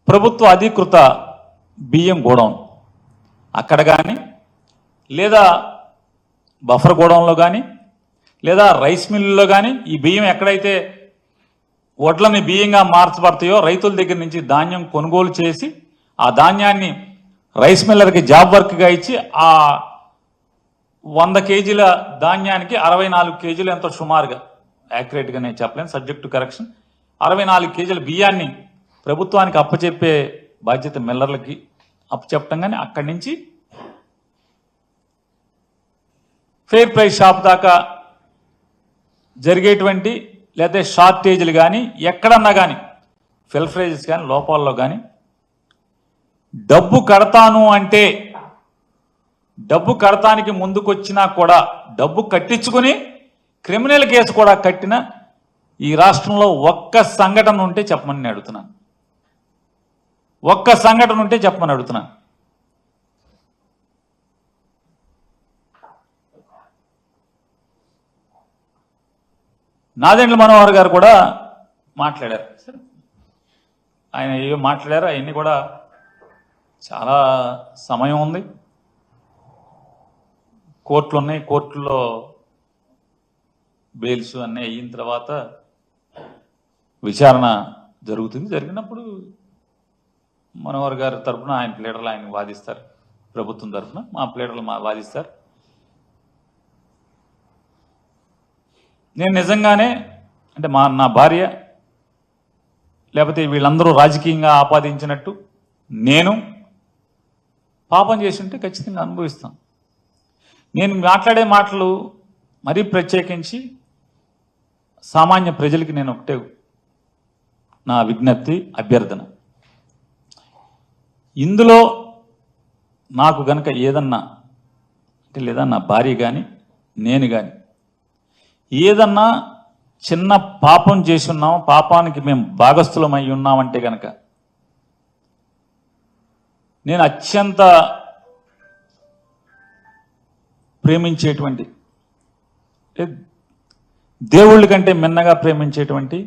ప్రభుత్వ అధీకృత బియ్యం గోడౌన్ అక్కడ కానీ లేదా బఫర్ గోడౌన్లో కానీ లేదా రైస్ మిల్లులో కానీ ఈ బియ్యం ఎక్కడైతే వడ్లని బియ్యంగా మార్చబడతాయో రైతుల దగ్గర నుంచి ధాన్యం కొనుగోలు చేసి ఆ ధాన్యాన్ని రైస్ మిల్లర్కి జాబ్ వర్క్గా ఇచ్చి ఆ 100 కేజీల ధాన్యానికి 64 కేజీలు ఎంతో సుమారుగా యాక్యురేట్గా నేను చెప్పలేను, సబ్జెక్ట్ టు కరెక్షన్, 64 కేజీల బియ్యాన్ని ప్రభుత్వానికి అప్పచెప్పే బాధ్యత మిల్లర్లకి అప్పచెప్పటం. కానీ అక్కడి నుంచి ఫెయిర్ ప్రైస్ షాప్ దాకా జరిగేటువంటి లేదా షార్టేజీలు కానీ ఎక్కడన్నా కానీ ఫిల్ఫ్రేజెస్ కానీ లోపాల్లో కానీ డబ్బు కడతాను అంటే డబ్బు కడతానికి ముందుకొచ్చినా కూడా డబ్బు కట్టించుకుని క్రిమినల్ కేసు కూడా కట్టిన ఈ రాష్ట్రంలో ఒక్క సంఘటన ఉంటే చెప్పమని అడుగుతున్నాను. ఒక్క సంఘటన ఉంటే చెప్పమని అడుగుతున్నాను. నాదెండ్ల మనోహర్ గారు కూడా మాట్లాడారు. ఆయన ఏవో మాట్లాడారు, అవన్నీ కూడా చాలా సమయం ఉంది, కోర్టులు ఉన్నాయి, కోర్టుల్లో బెయిల్స్ అన్నీ అయిన తర్వాత విచారణ జరుగుతుంది. జరిగినప్పుడు మనోహర్ గారి తరఫున ఆయన ప్లేడర్లు ఆయన వాదిస్తారు, ప్రభుత్వం తరఫున మా ప్లేడర్లు వాదిస్తారు. నేను నిజంగానే అంటే నా భార్య లేకపోతే వీళ్ళందరూ రాజకీయంగా ఆపాదించినట్టు నేను పాపం చేసి ఉంటే ఖచ్చితంగా అనుభవిస్తాను. నేను మాట్లాడే మాటలు మరీ ప్రత్యేకించి సామాన్య ప్రజలకి నేను ఒకటే నా విజ్ఞప్తి, అభ్యర్థన. ఇందులో నాకు గనక ఏదన్నా అంటే లేదా నా భార్య కానీ నేను కానీ ఏదన్నా చిన్న పాపం చేసి ఉన్నాం, పాపానికి మేము భాగస్థులం అయి ఉన్నామంటే కనుక నేను అత్యంత ప్రేమించేటువంటి దేవుళ్ళ కంటే మిన్నగా ప్రేమించేటువంటి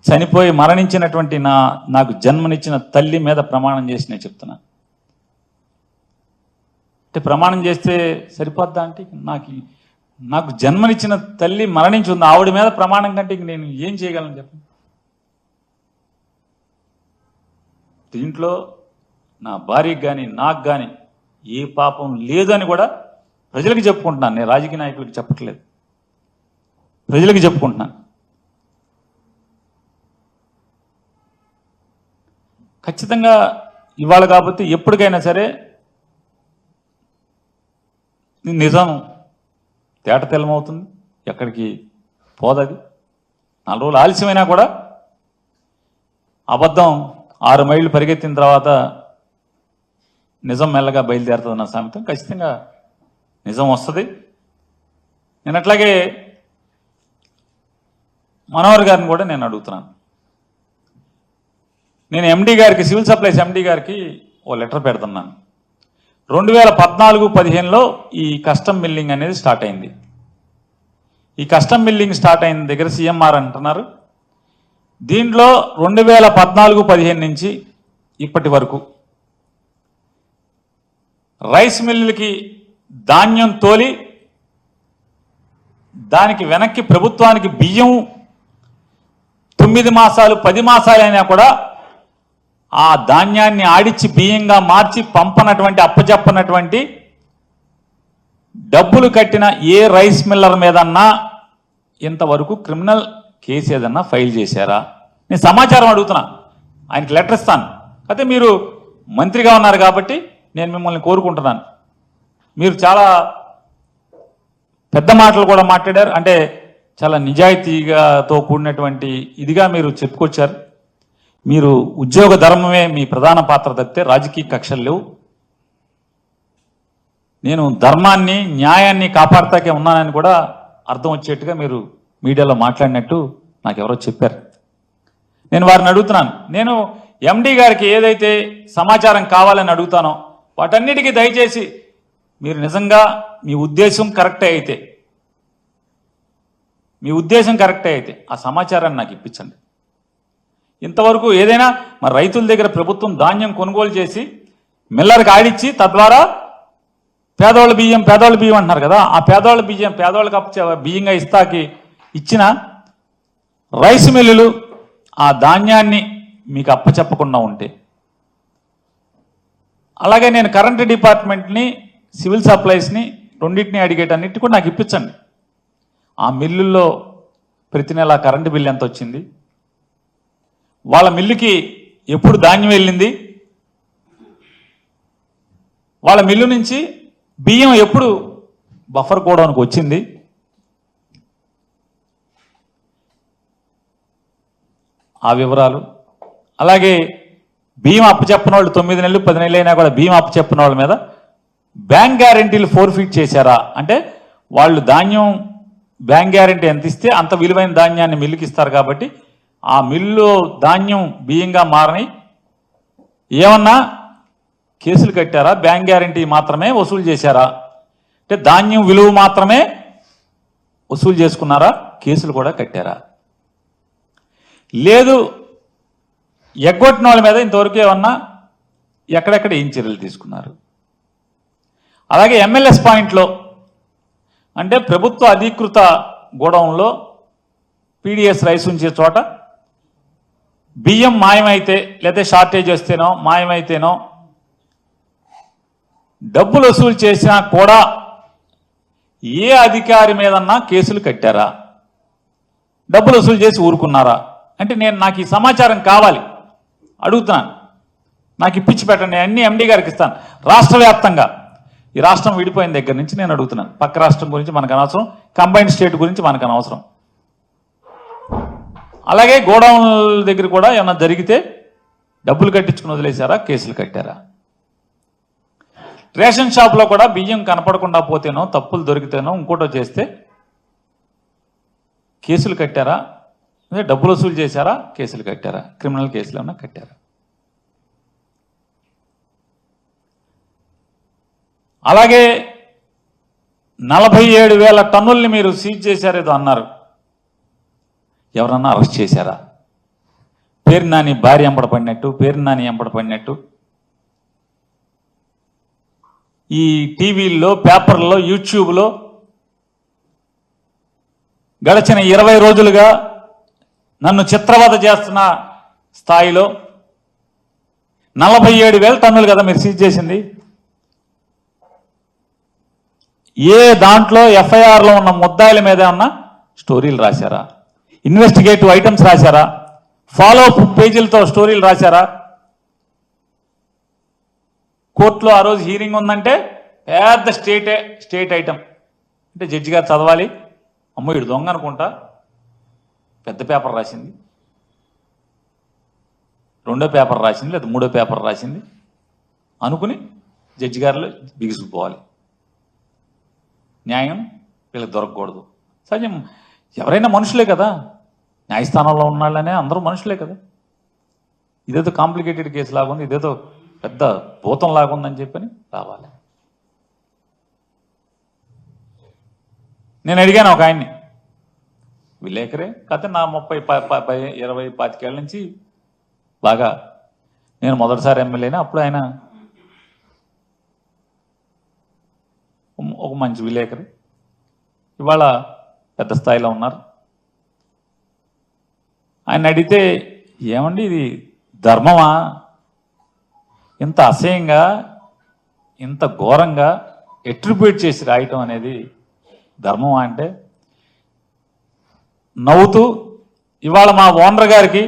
చనిపోయి మరణించినటువంటి నాకు జన్మనిచ్చిన తల్లి మీద ప్రమాణం చేసి నేను చెప్తున్నా. అంటే ప్రమాణం చేస్తే సరిపోద్దా అంటే నాకు జన్మనిచ్చిన తల్లి మరణించి ఉంది, ఆవిడ మీద ప్రమాణం కంటే నేను ఏం చేయగలను చెప్పండి. దీంట్లో నా భార్యకి కానీ నాకు కానీ ఏ పాపం లేదని కూడా ప్రజలకు చెప్పుకుంటున్నాను. నేను రాజకీయ నాయకులకు చెప్పట్లేదు, ప్రజలకు చెప్పుకుంటున్నాను. ఖచ్చితంగా ఇవాళ కాబట్టి ఎప్పటికైనా సరే నిజం తేట తెల్లమవుతుంది, ఎక్కడికి పోదది. 4 రోజులు ఆలస్యమైనా కూడా అబద్ధం 6 మైళ్ళు పరిగెత్తిన తర్వాత నిజం మెల్లగా బయలుదేరుతుంది నా సామెతం. ఖచ్చితంగా నిజం వస్తుంది. నేను అట్లాగే మనోహర్ గారిని కూడా నేను అడుగుతున్నాను. నేను ఎండి గారికి, సివిల్ సప్లైస్ ఎండి గారికి ఓ లెటర్ పెడుతున్నాను. 2014-15లో ఈ కస్టమ్ మిల్లింగ్ అనేది స్టార్ట్ అయింది. ఈ కస్టమ్ మిల్లింగ్ స్టార్ట్ అయిన దగ్గర సీఎంఆర్ అంటున్నారు దీంట్లో 2014-15 నుంచి ఇప్పటి వరకు రైస్ మిల్లులకి ధాన్యం తోలి దానికి వెనక్కి ప్రభుత్వానికి బియ్యం 9 మాసాలు 10 మాసాలైనా కూడా ఆ ధాన్యాన్ని ఆడిచ్చి బియ్యంగా మార్చి పంపనటువంటి అప్పచెప్పనటువంటి డబ్బులు కట్టిన ఏ రైస్ మిల్లర్ మీదన్నా ఇంతవరకు క్రిమినల్ కేసు ఏదన్నా ఫైల్ చేశారా? నేను సమాచారం అడుగుతున్నా, ఆయనకి లెటర్ ఇస్తాను. అయితే మీరు మంత్రిగా ఉన్నారు కాబట్టి నేను మిమ్మల్ని కోరుకుంటున్నాను. మీరు చాలా పెద్ద మాటలు కూడా మాట్లాడారు, అంటే చాలా నిజాయితీగాతో కూడినటువంటి ఇదిగా మీరు చెప్పుకొచ్చారు. మీరు ఉద్యోగ ధర్మమే మీ ప్రధాన పాత్ర తప్పితే రాజకీయ కక్షలు లేవు. నేను ధర్మాన్ని న్యాయాన్ని కాపాడతాకే ఉన్నానని కూడా అర్థం వచ్చేట్టుగా మీరు మీడియాలో మాట్లాడినట్టు నాకు ఎవరో చెప్పారు. నేను వారిని అడుగుతున్నాను, నేను ఎండి గారికి ఏదైతే సమాచారం కావాలని అడుగుతానో వాటన్నిటికీ దయచేసి మీరు నిజంగా మీ ఉద్దేశం కరెక్టే అయితే ఆ సమాచారాన్ని నాకు ఇప్పించండి. ఇంతవరకు ఏదైనా మరి రైతుల దగ్గర ప్రభుత్వం ధాన్యం కొనుగోలు చేసి మిల్లర్కి ఆడిచ్చి తద్వారా పేదవాళ్ళ బియ్యం అంటున్నారు కదా, ఆ పేదవాళ్ళకి బియ్యంగా ఇస్తాకి ఇచ్చిన రైస్ మిల్లులు ఆ ధాన్యాన్ని మీకు అప్పచెప్పకుండా ఉంటే, అలాగే నేను కరెంటు డిపార్ట్మెంట్ని సివిల్ సప్లైస్ని రెండింటిని అడిగేటన్నిటి కూడా నాకు ఇప్పించండి. ఆ మిల్లుల్లో ప్రతి నెల కరెంటు బిల్లు ఎంత వచ్చింది, వాళ్ళ మిల్లుకి ఎప్పుడు ధాన్యం వెళ్ళింది, వాళ్ళ మిల్లు నుంచి బియ్యం ఎప్పుడు బఫర్ గోడౌన్కి వచ్చింది, ఆ వివరాలు. అలాగే బియ్యం అప్పచెప్పని వాళ్ళు 9 నెలలు 10 నెలలు అయినా కూడా బియ్యం అప్పచెప్పని వాళ్ళ మీద బ్యాంక్ గ్యారంటీలు ఫోర్ఫిట్ చేశారా? అంటే వాళ్ళు ధాన్యం బ్యాంక్ గ్యారంటీ ఎంత ఇస్తే అంత విలువైన ధాన్యాన్ని మిల్లుకి ఇస్తారు కాబట్టి ఆ మిల్లు ధాన్యం బియ్యంగా మారని ఏమన్నా కేసులు కట్టారా? బ్యాంక్ గ్యారంటీ మాత్రమే వసూలు చేశారా? అంటే ధాన్యం విలువ మాత్రమే వసూలు చేసుకున్నారా? కేసులు కూడా కట్టారా? లేదు ఎగ్గొట్టిన వాళ్ళ మీద ఇంతవరకు ఏమన్నా ఎక్కడెక్కడ ఏం చర్యలు తీసుకున్నారు? అలాగే ఎంఎల్ఎస్ పాయింట్లో అంటే ప్రభుత్వ అధీకృత గోడౌన్లో పీడిఎస్ రైస్ ఉంచే చోట బియ్యం మాయమైతే లేదా షార్టేజ్ వస్తేనో మాయమైతేనో డబ్బులు వసూలు చేసినా కూడా ఏ అధికారి మీదన్నా కేసులు కట్టారా? డబ్బులు వసూలు చేసి ఊరుకున్నారా? అంటే నాకు ఈ సమాచారం కావాలి, అడుగుతున్నాను. నాకు ఇప్పించి పెట్టండి, అన్ని ఎండి గారికి ఇస్తాను. రాష్ట్ర వ్యాప్తంగా ఈ రాష్ట్రం విడిపోయిన దగ్గర నుంచి నేను అడుగుతున్నాను. పక్క రాష్ట్రం గురించి మనకు అనవసరం, కంబైన్డ్ స్టేట్ గురించి మనకు అనవసరం. అలాగే గోడౌన్ల దగ్గర కూడా ఏమన్నా జరిగితే డబ్బులు కట్టించుకుని వదిలేశారా? కేసులు కట్టారా? రేషన్ షాప్లో కూడా బియ్యం కనపడకుండా పోతేనో తప్పులు దొరికితేనో ఇంకోటో చేస్తే కేసులు కట్టారా? అంటే డబ్బులు వసూలు చేశారా? కేసులు కట్టారా? క్రిమినల్ కేసులు ఏమన్నా కట్టారా? అలాగే 47,000 టన్నుల్ని మీరు సీజ్ చేశారేదో అన్నారు. ఎవరన్నా అరెస్ట్ చేశారా? పేరు నాని భార్య ఎంబడపడినట్టు, పేరు నాని ఎంబడపడినట్టు ఈ టీవీల్లో, పేపర్లో, యూట్యూబ్లో గడిచిన 20 రోజులుగా నన్ను చిత్రవద చేస్తున్న స్థాయిలో 47,000 టన్నులు కదా మీరు సీజ్ చేసింది. ఏ దాంట్లో ఎఫ్ఐఆర్లో ఉన్న ముద్దాయిల మీద ఉన్న స్టోరీలు రాశారా? ఇన్వెస్టిగేటివ్ ఐటమ్స్ రాశారా? ఫాలో అప్ పేజీలతో స్టోరీలు రాశారా? కోర్టులో ఆ రోజు హీరింగ్ ఉందంటే పెద్ద స్టేట్ ఐటమ్ అంటే జడ్జి గారు చదవాలి, అమ్మో ఇడు దొంగ అనుకుంటా, పెద్ద పేపర్ రాసింది, రెండో పేపర్ రాసింది, లేదా మూడో పేపర్ రాసింది అనుకుని జడ్జి గారిలో బిగుసుకుపోవాలి. న్యాయం వీళ్ళకి దొరకకూడదు. సహజం, ఎవరైనా మనుషులే కదా, న్యాయస్థానంలో ఉన్నాళ్ళనే అందరూ మనుషులే కదా. ఇదేదో కాంప్లికేటెడ్ కేసు లాగుంది, ఇదేదో పెద్ద భూతం లాగుందని చెప్పని రావాలి. నేను అడిగాను ఒక ఆయన్ని, విలేకరే కాకపోతే నా 20-25 ఏళ్ళ నుంచి బాగా నేను మొదటిసారి ఎమ్మెల్యేనే. అప్పుడు ఆయన ఒక మంచి విలేకరి, ఇవాళ పెద్ద స్థాయిలో ఉన్నారు. ఆయన అడిగితే ఏమండి ఇది ధర్మమా, ఇంత అసహ్యంగా ఇంత ఘోరంగా ఎట్రిబ్యూట్ చేసి రాయటం అనేది ధర్మమా అంటే నవ్వుతూ, ఇవాళ మా ఓనర్ గారికి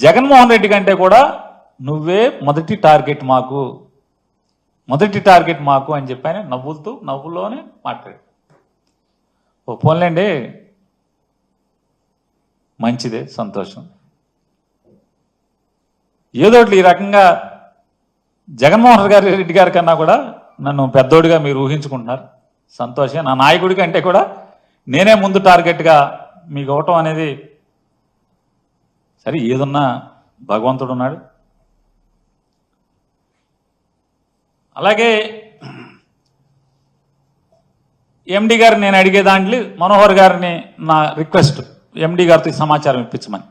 జగన్మోహన్ రెడ్డి కంటే కూడా నువ్వే మొదటి టార్గెట్ మాకు అని చెప్పాను. నవ్వులోనే మాట్లాడు. ఓ పోన్లేండి, మంచిదే, సంతోషం. ఏదోటి ఈ రకంగా జగన్మోహన్ రెడ్డి గారి కన్నా కూడా నన్ను పెద్దోడిగా మీరు ఊహించుకుంటున్నారు, సంతోషం. నా నాయకుడి కంటే కూడా నేనే ముందు టార్గెట్గా మీకు ఇవ్వటం అనేది సరే, ఏదున్నా భగవంతుడు ఉన్నాడు. అలాగే ఎండి గారు నేను అడిగే దాంట్లో మనోహర్ గారిని నా రిక్వెస్ట్, ఎండి గారితో సమాచారం ఇప్పించమని.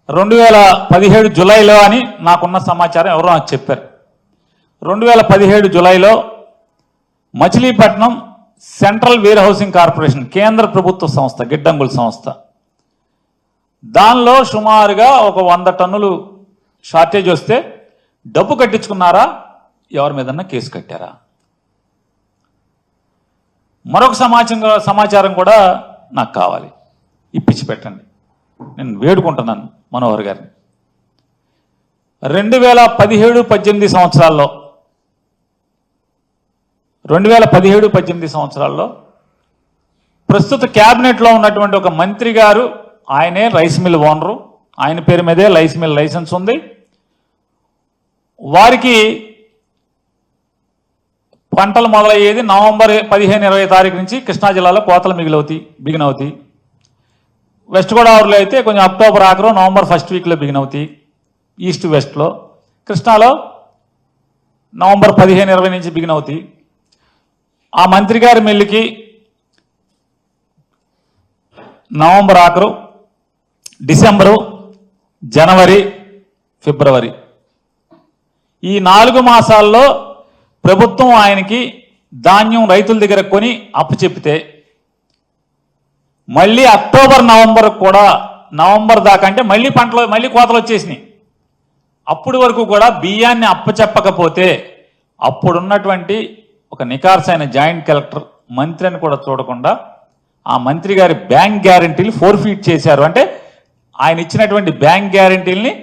2017 జూలైలో అని నాకున్న సమాచారం ఎవరో నాకు చెప్పారు. 2017 జూలైలో Machilipatnam central warehousing corporation కేంద్ర ప్రభుత్వ సంస్థ, గిడ్డంగుల సంస్థ, దానిలో సుమారుగా ఒక 100 టన్నులు షార్టేజ్ వస్తే డబ్బు కట్టించుకున్నారా, ఎవరి మీదన్నా కేసు కట్టారా? మరొక సమాచారం కూడా నాకు కావాలి, ఇప్పించి పెట్టండి. నేను వేడుకుంటున్నాను మనోహర్ గారిని. 2017-18 సంవత్సరాల్లో 2017-18 సంవత్సరాల్లో ప్రస్తుత క్యాబినెట్లో ఉన్నటువంటి ఒక మంత్రి గారు, ఆయనే రైస్ మిల్ ఓనరు, ఆయన పేరు మీదే రైస్ మిల్ లైసెన్స్ ఉంది. వారికి పంటలు మొదలయ్యేది నవంబర్ 15-20 తారీఖు నుంచి కృష్ణా జిల్లాలో కోతలు బిగినవుతాయి. వెస్ట్ గోదావరిలో అయితే కొంచెం అక్టోబర్ ఆఖరు నవంబర్ ఫస్ట్ వీక్లో బిగినవుతాయి, ఈస్ట్ వెస్ట్లో. కృష్ణాలో నవంబర్ 15-20 నుంచి బిగినవుతాయి. ఆ మంత్రి గారి మిల్లుకి నవంబర్ ఆఖరు, డిసెంబరు, జనవరి, ఫిబ్రవరి ఈ 4 మాసాల్లో ప్రభుత్వం ఆయనకి ధాన్యం రైతుల దగ్గర కొని అప్పచెప్పితే, మళ్ళీ అక్టోబర్ నవంబర్ దాకా అంటే మళ్ళీ కోతలు వచ్చేసినాయి. అప్పటి వరకు కూడా బియ్యాన్ని అప్పచెప్పకపోతే అప్పుడున్నటువంటి ఒక నికార్సైన జాయింట్ కలెక్టర్ మంత్రిని కూడా చూడకుండా ఆ మంత్రి గారి బ్యాంక్ గ్యారంటీలు ఫోర్ఫీట్ చేశారు. అంటే ఆయన ఇచ్చినటువంటి బ్యాంక్ గ్యారంటీల్ని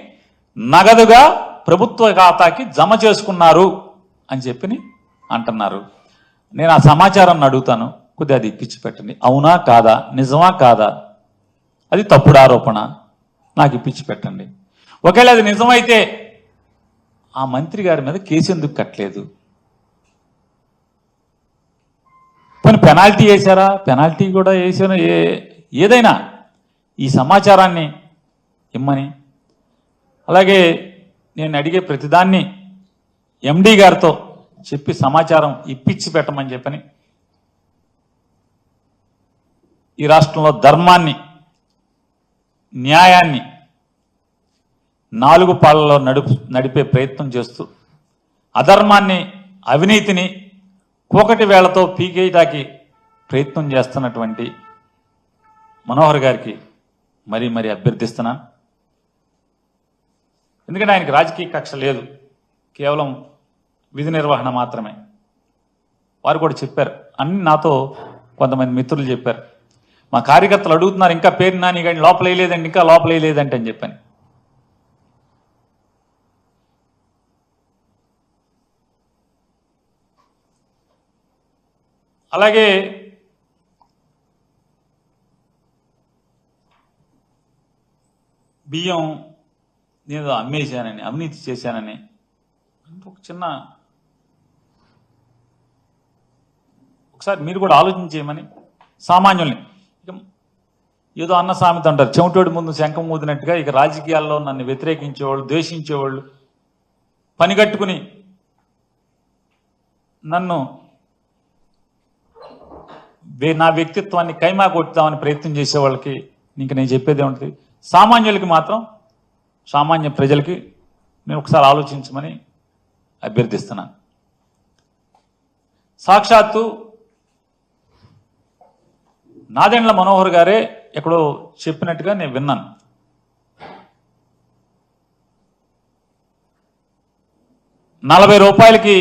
నగదుగా ప్రభుత్వ ఖాతాకి జమ చేసుకున్నారు అని చెప్పి అంటున్నారు. నేను ఆ సమాచారాన్ని అడుగుతాను, కొద్దిగా అది ఇప్పించి పెట్టండి. అవునా కాదా, నిజమా కాదా, అది తప్పుడు ఆరోపణ, నాకు ఇప్పించి పెట్టండి. ఒకవేళ అది నిజమైతే ఆ మంత్రి గారి మీద కేసు ఎందుకు కట్టలేదు? కొన్ని పెనాల్టీ వేశారా? పెనాల్టీ కూడా వేసాను. ఏదైనా ఈ సమాచారాన్ని ఇమ్మని, అలాగే నేను అడిగే ప్రతిదాన్ని ఎండి గారితో చెప్పి సమాచారం ఇప్పించి పెట్టమని చెప్పని, ఈ రాష్ట్రంలో ధర్మాన్ని, న్యాయాన్ని 4 పాళ్లలో నడిపే ప్రయత్నం చేస్తూ అధర్మాన్ని, అవినీతిని కూకటి వేళ్లతో పీకేయడానికి ప్రయత్నం చేస్తున్నటువంటి మనోహర్ గారికి మరీ అభ్యర్థిస్తున్నాను. ఎందుకంటే ఆయనకి రాజకీయ కక్ష లేదు, కేవలం విధి నిర్వహణ మాత్రమే. వారు కూడా చెప్పారు, అన్ని నాతో కొంతమంది మిత్రులు చెప్పారు. మా కార్యకర్తలు అడుగుతున్నారు, ఇంకా పేరు నాని కానీ లోపల వేయలేదండి, ఇంకా లోపల వేయలేదంటే అని చెప్పాను. అలాగే బియ్యం నేను అమ్మేశానని, అవినీతి చేశానని ఒక చిన్న, ఒకసారి మీరు కూడా ఆలోచించేయమని సామాన్యుల్ని. ఇక ఏదో అన్న సామెత అంటారు, చెమటోడి ముందు శంఖం ఊదినట్టుగా ఇక రాజకీయాల్లో నన్ను వ్యతిరేకించేవాళ్ళు, ద్వేషించేవాళ్ళు పనిగట్టుకుని నన్ను నా వ్యక్తిత్వాన్ని కైమా కొట్టుదామని ప్రయత్నం చేసే వాళ్ళకి ఇంక నేను చెప్పేది ఏముంటుంది, సామాన్యులకి మాత్రం, సామాన్య ప్రజలకి నేను ఒకసారి ఆలోచించమని అభ్యర్థిస్తున్నాను. సాక్షాత్తు నాదెండ్ల మనోహర్ గారే ఎక్కడో చెప్పినట్టుగా నేను విన్నాను. ₹40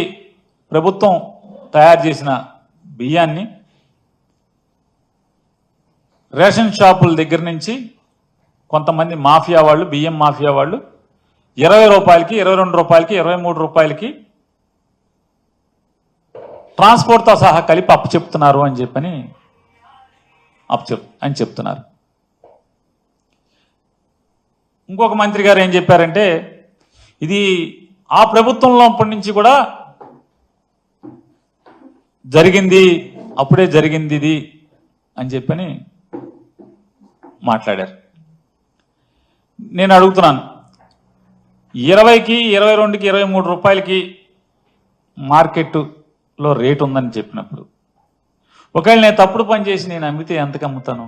ప్రభుత్వం తయారు చేసిన బియ్యాన్ని రేషన్ షాపుల దగ్గర నుంచి కొంతమంది మాఫియా వాళ్ళు, బియ్యం మాఫియా వాళ్ళు ₹20, ₹22, ₹23 ట్రాన్స్పోర్ట్తో సహా కలిపి అప్పచెప్తున్నారు అని చెప్పని చెప్తున్నారు. ఇంకొక మంత్రి గారు ఏం చెప్పారంటే, ఇది ఆ ప్రభుత్వంలో నుంచి కూడా జరిగింది, అప్పుడే జరిగింది ఇది అని చెప్పని మాట్లాడారు. నేను అడుగుతున్నాను, 20కి, 22కి, ₹23 మార్కెట్లో రేటు ఉందని చెప్పినప్పుడు, ఒకవేళ నేను తప్పుడు పని చేసి నేను అమ్మితే ఎంతకు అమ్ముతాను?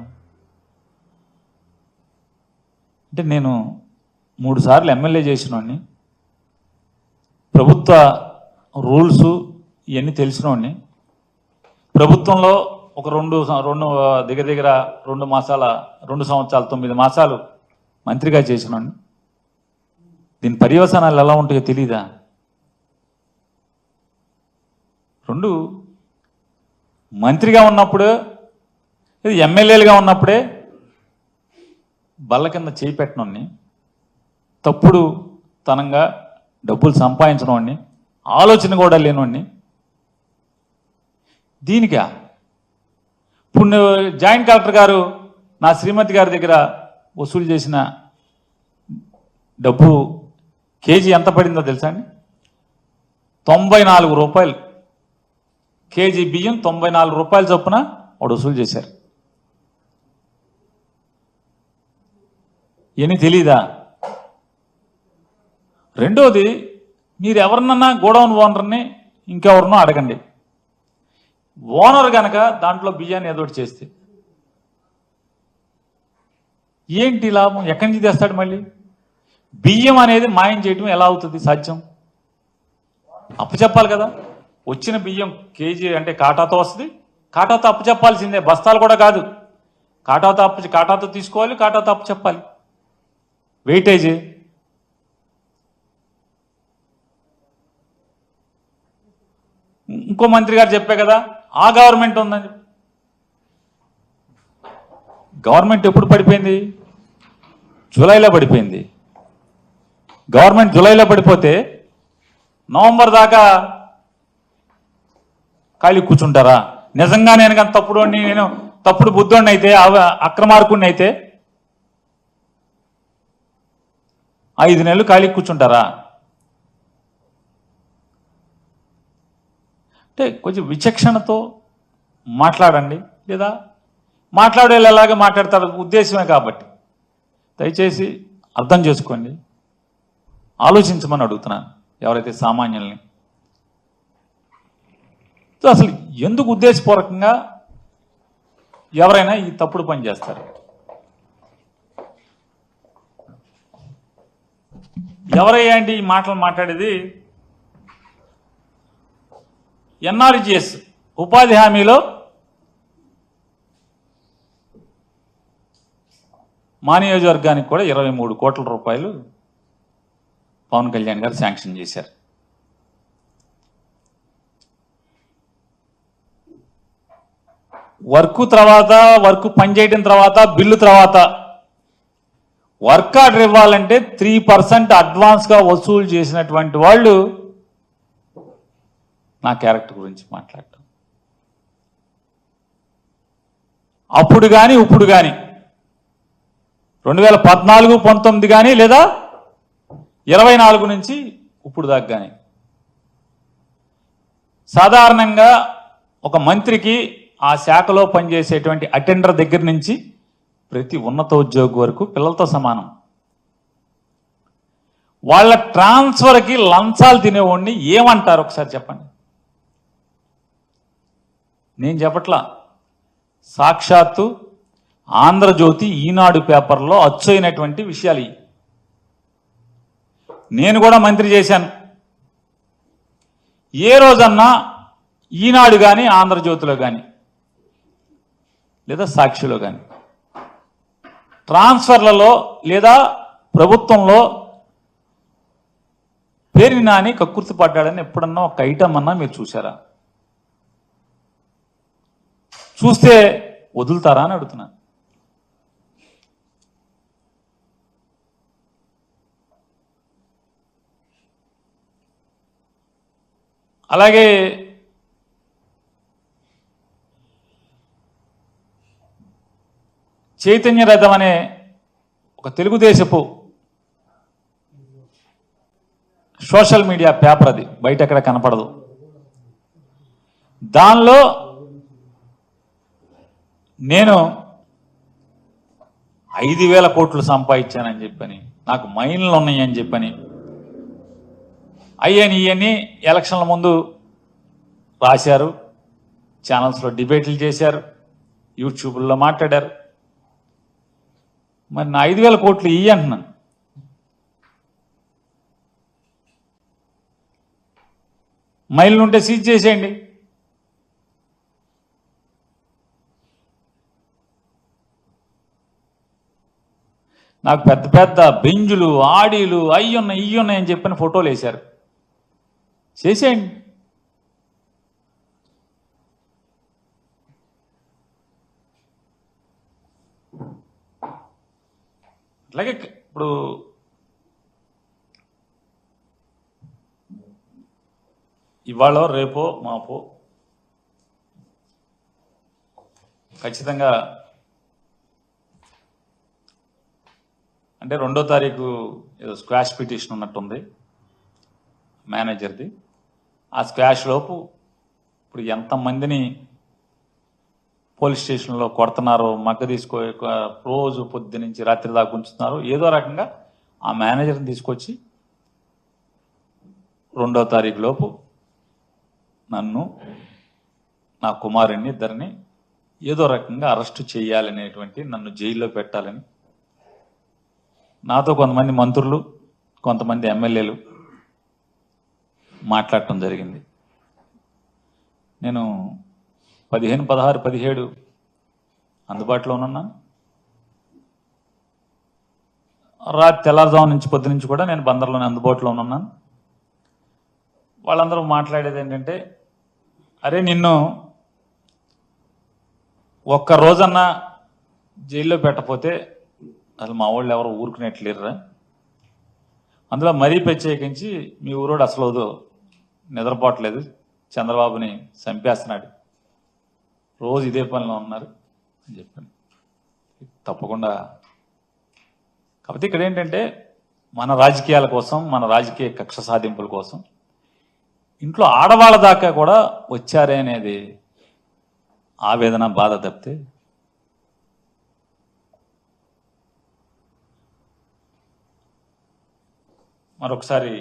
అంటే నేను 3 సార్లు ఎమ్మెల్యే చేసినోడిని, ప్రభుత్వ రూల్స్ ఇవన్నీ తెలిసినోడిని, ప్రభుత్వంలో ఒక దగ్గర 2 సంవత్సరాలు 9 మాసాలు మంత్రిగా చేసినోడిని. దీని పర్యవసానాలు ఎలా ఉంటాయో తెలీదా? 2 మంత్రిగా ఉన్నప్పుడు, ఎమ్మెల్యేలుగా ఉన్నప్పుడే బల్ల కింద చేయి పెట్టినోడిని, తప్పుడు తనంగా డబ్బులు సంపాదించినోడిని, ఆలోచన కూడా లేనోడిని. దీనికా ఇప్పుడు జాయింట్ కలెక్టర్ గారు నా శ్రీమతి గారి దగ్గర వసూలు చేసిన డబ్బు కేజీ ఎంత పడిందో తెలుసా అండి? ₹94. కేజీ బియ్యం ₹94 చొప్పున వాడు వసూలు చేశారు. ఇవన్నీ తెలీదా? రెండోది, మీరు ఎవరినన్నా గోడౌన్ ఓనర్ని ఇంకెవరినో అడగండి, ఓనర్ కనుక దాంట్లో బియ్యాన్ని ఏదోటి చేస్తే ఏంటి లాభం? ఎక్కడి నుంచి తెస్తాడు? మళ్ళీ బియ్యం అనేది మాయం చేయటం ఎలా అవుతుంది సాధ్యం? అప్పచెప్పాలి కదా. వచ్చిన బియ్యం కేజీ అంటే కాటాతో వస్తుంది, కాటాతో అప్పచెప్పాల్సిందే, బస్తాలు కూడా కాదు. కాటాతో తీసుకోవాలి, కాటాతో అప్పచెప్పాలి. వెయిటేజీ ఇంకో మంత్రి గారు చెప్పే కదా, ఆ గవర్నమెంట్ ఉందని. గవర్నమెంట్ ఎప్పుడు పడిపోయింది? జూలైలో పడిపోయింది. గవర్నమెంట్ జూలైలో పడిపోతే నవంబర్ దాకా ఖాళీ కూర్చుంటారా? నిజంగా నేను కానీ నేను తప్పుడు బుద్ధుడిని అయితే, అక్రమార్కుడిని అయితే 5 నెలలు ఖాళీ కూర్చుంటారా? అంటే కొంచెం విచక్షణతో మాట్లాడండి, లేదా మాట్లాడేలాగా మాట్లాడతారు ఉద్దేశమే కాబట్టి దయచేసి అర్థం చేసుకోండి, ఆలోచించమని అడుగుతున్నాను ఎవరైతే సామాన్యుల్ని. అసలు ఎందుకు ఉద్దేశపూర్వకంగా ఎవరైనా ఈ తప్పుడు పని చేస్తారు? ఎవరయ్యా అంటే ఈ మాటలు మాట్లాడేది? ఎన్ఆర్జీఎస్ ఉపాధి హామీలో మా నియోజకవర్గానికి కూడా ₹23 కోట్ల పవన్ కళ్యాణ్ గారు శాంక్షన్ చేశారు. వర్క్ పనిచేయడం తర్వాత, బిల్లు తర్వాత వర్క్ ఆర్డర్ ఇవ్వాలంటే 3% అడ్వాన్స్గా వసూలు చేసినటువంటి వాళ్ళు నా క్యారెక్టర్ గురించి మాట్లాడటం. అప్పుడు కానీ ఇప్పుడు కానీ 2014, 19 కానీ లేదా 24 నుంచి ఇప్పుడు దాకా కానీ సాధారణంగా ఒక మంత్రికి ఆ శాఖలో పనిచేసేటువంటి అటెండర్ దగ్గర నుంచి ప్రతి ఉన్నత ఉద్యోగి వరకు పిల్లలతో సమానం. వాళ్ళ ట్రాన్స్ఫర్కి లంచాలు తినేవాడిని ఏమంటారు ఒకసారి చెప్పండి. నేను చెప్పట్లా, సాక్షాత్తు ఆంధ్రజ్యోతి, ఈనాడు పేపర్లో అచ్చయినటువంటి విషయాలు ఇవి. నేను కూడా మంత్రి చేశాను. ఏ రోజన్నా ఈనాడు కానీ, ఆంధ్రజ్యోతిలో కానీ, లేదా సాక్షిలో కానీ ట్రాన్స్ఫర్లలో లేదా ప్రభుత్వంలో పేరుని నాని కక్కుర్తి పడ్డాడని ఎప్పుడన్నా ఒక ఐటమ్ అన్నా మీరు చూసారా? చూస్తే వదులుతారా అని అడుగుతున్నాను. అలాగే చైతన్య రథం అనే ఒక తెలుగుదేశపు సోషల్ మీడియా పేపర్, అది బయట ఎక్కడ కనపడదు. దానిలో నేను 5,000 కోట్లు సంపాదించానని చెప్పని, నాకు మైన్లు ఉన్నాయని చెప్పని, ఇవన్నీ ఎలక్షన్ల ముందు రాశారు, ఛానల్స్లో డిబేట్లు చేశారు, యూట్యూబ్లో మాట్లాడారు. మరి నా 5,000 కోట్లు అంటున్నాను. మైళ్ళు ఉంటే సీజ్ చేసేయండి. నాకు పెద్ద పెద్ద బెంజులు, ఆడీలు, ఇయ్యున్నాయి అని చెప్పిన ఫోటోలు వేశారు. చేసేయండి. అట్లాగే ఇప్పుడు ఇవాళ రేపో మాపో ఖచ్చితంగా, అంటే 2వ తారీఖు ఏదో స్క్వాష్ పిటిషన్ ఉన్నట్టుంది మేనేజర్ది. ఆ స్క్వాష్ లోపు ఇప్పుడు ఎంతమందిని పోలీస్ స్టేషన్లో కొడుతున్నారో, మగ్గ తీసుకో రోజు పొద్దు నుంచి రాత్రి దాకా ఉంచుతున్నారు. ఏదో రకంగా ఆ మేనేజర్ని తీసుకొచ్చి 2వ తారీఖు లోపు నన్ను, నా కుమారుణ్ణి, ఇద్దరిని ఏదో రకంగా అరెస్టు చేయాలనేటువంటి, నన్ను జైల్లో పెట్టాలని నాతో కొంతమంది మంత్రులు, కొంతమంది ఎమ్మెల్యేలు మాట్లాడటం జరిగింది. నేను 15, 16, 17 అందుబాటులో ఉన్నాను. రాత్రి తెల్లారుజాము నుంచి పొద్దు నుంచి కూడా నేను బందర్లోనే అందుబాటులో ఉన్నాను. వాళ్ళందరూ మాట్లాడేది ఏంటంటే, అరే నిన్ను ఒక్క రోజన్నా జైల్లో పెట్టకపోతే అసలు మా వాళ్ళు ఎవరు ఊరుకునేట్లేరురా, అందులో మరీ ప్రత్యేకించి మీ ఊరోడు అసలు నిద్రపోవట్లేదు, చంద్రబాబుని చంపేస్తున్నాడు, రోజు ఇదే పనిలో ఉన్నారు అని చెప్పాను. తప్పకుండా. కాకపోతే ఇక్కడ ఏంటంటే, మన రాజకీయాల కోసం, మన రాజకీయ కక్ష సాధింపుల కోసం ఇంట్లో ఆడవాళ్ళ దాకా కూడా వచ్చారే అనేది ఆవేదన, బాధ తప్పితే మరొకసారి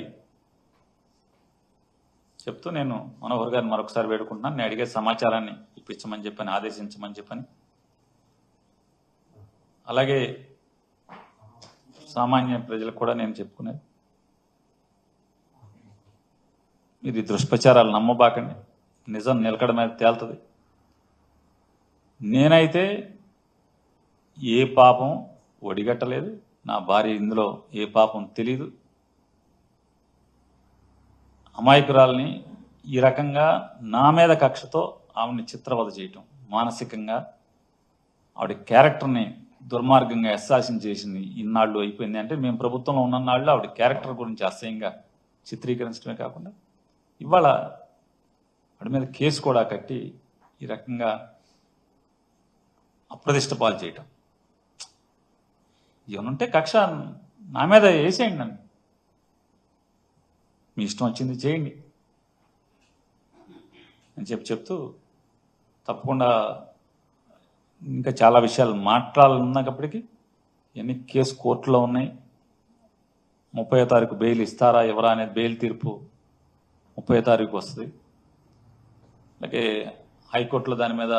చెప్తూ నేను మనోహర్ గారిని మరొకసారి వేడుకుంటున్నాను. నేను అడిగే సమాచారాన్ని ఇప్పించమని చెప్పని, ఆదేశించమని చెప్పని, అలాగే సామాన్య ప్రజలకు కూడా నేను చెప్పుకునేది, ఇది దుష్ప్రచారాలు నమ్మబాకండి, నిజం నిలకడ మీద తేలుతుంది. నేనైతే ఏ పాపం ఒడిగట్టలేదు, నా భార్య ఇందులో ఏ పాపం తెలీదు. అమాయకురాల్ని ఈ రకంగా నా మీద కక్షతో ఆవిడని చిత్రవద చేయటం, మానసికంగా ఆవిడ క్యారెక్టర్ని దుర్మార్గంగా అసాసిన్ చేసింది ఇన్నాళ్ళు అయిపోయింది. అంటే మేము ప్రభుత్వంలో ఉన్ననాళ్ళు ఆవిడ క్యారెక్టర్ గురించి అసహ్యంగా చిత్రీకరించడమే కాకుండా ఇవాళ ఆవిడ మీద కేసు కూడా కట్టి ఈ రకంగా అప్రదిష్ట పాలు చేయటం. ఏమనుంటే కక్ష నా మీద వేసేయండి, నన్ను మీ ఇష్టం వచ్చింది చేయండి అని చెప్తూ, తప్పకుండా ఇంకా చాలా విషయాలు మాట్లాడాలన్నప్పటికీ ఇవన్నీ కేసు కోర్టులో ఉన్నాయి. 30వ తారీఖు బెయిల్ ఇస్తారా ఎవరా అనేది బెయిల్ తీర్పు 30వ తారీఖు వస్తుంది. అలాగే హైకోర్టులో దాని మీద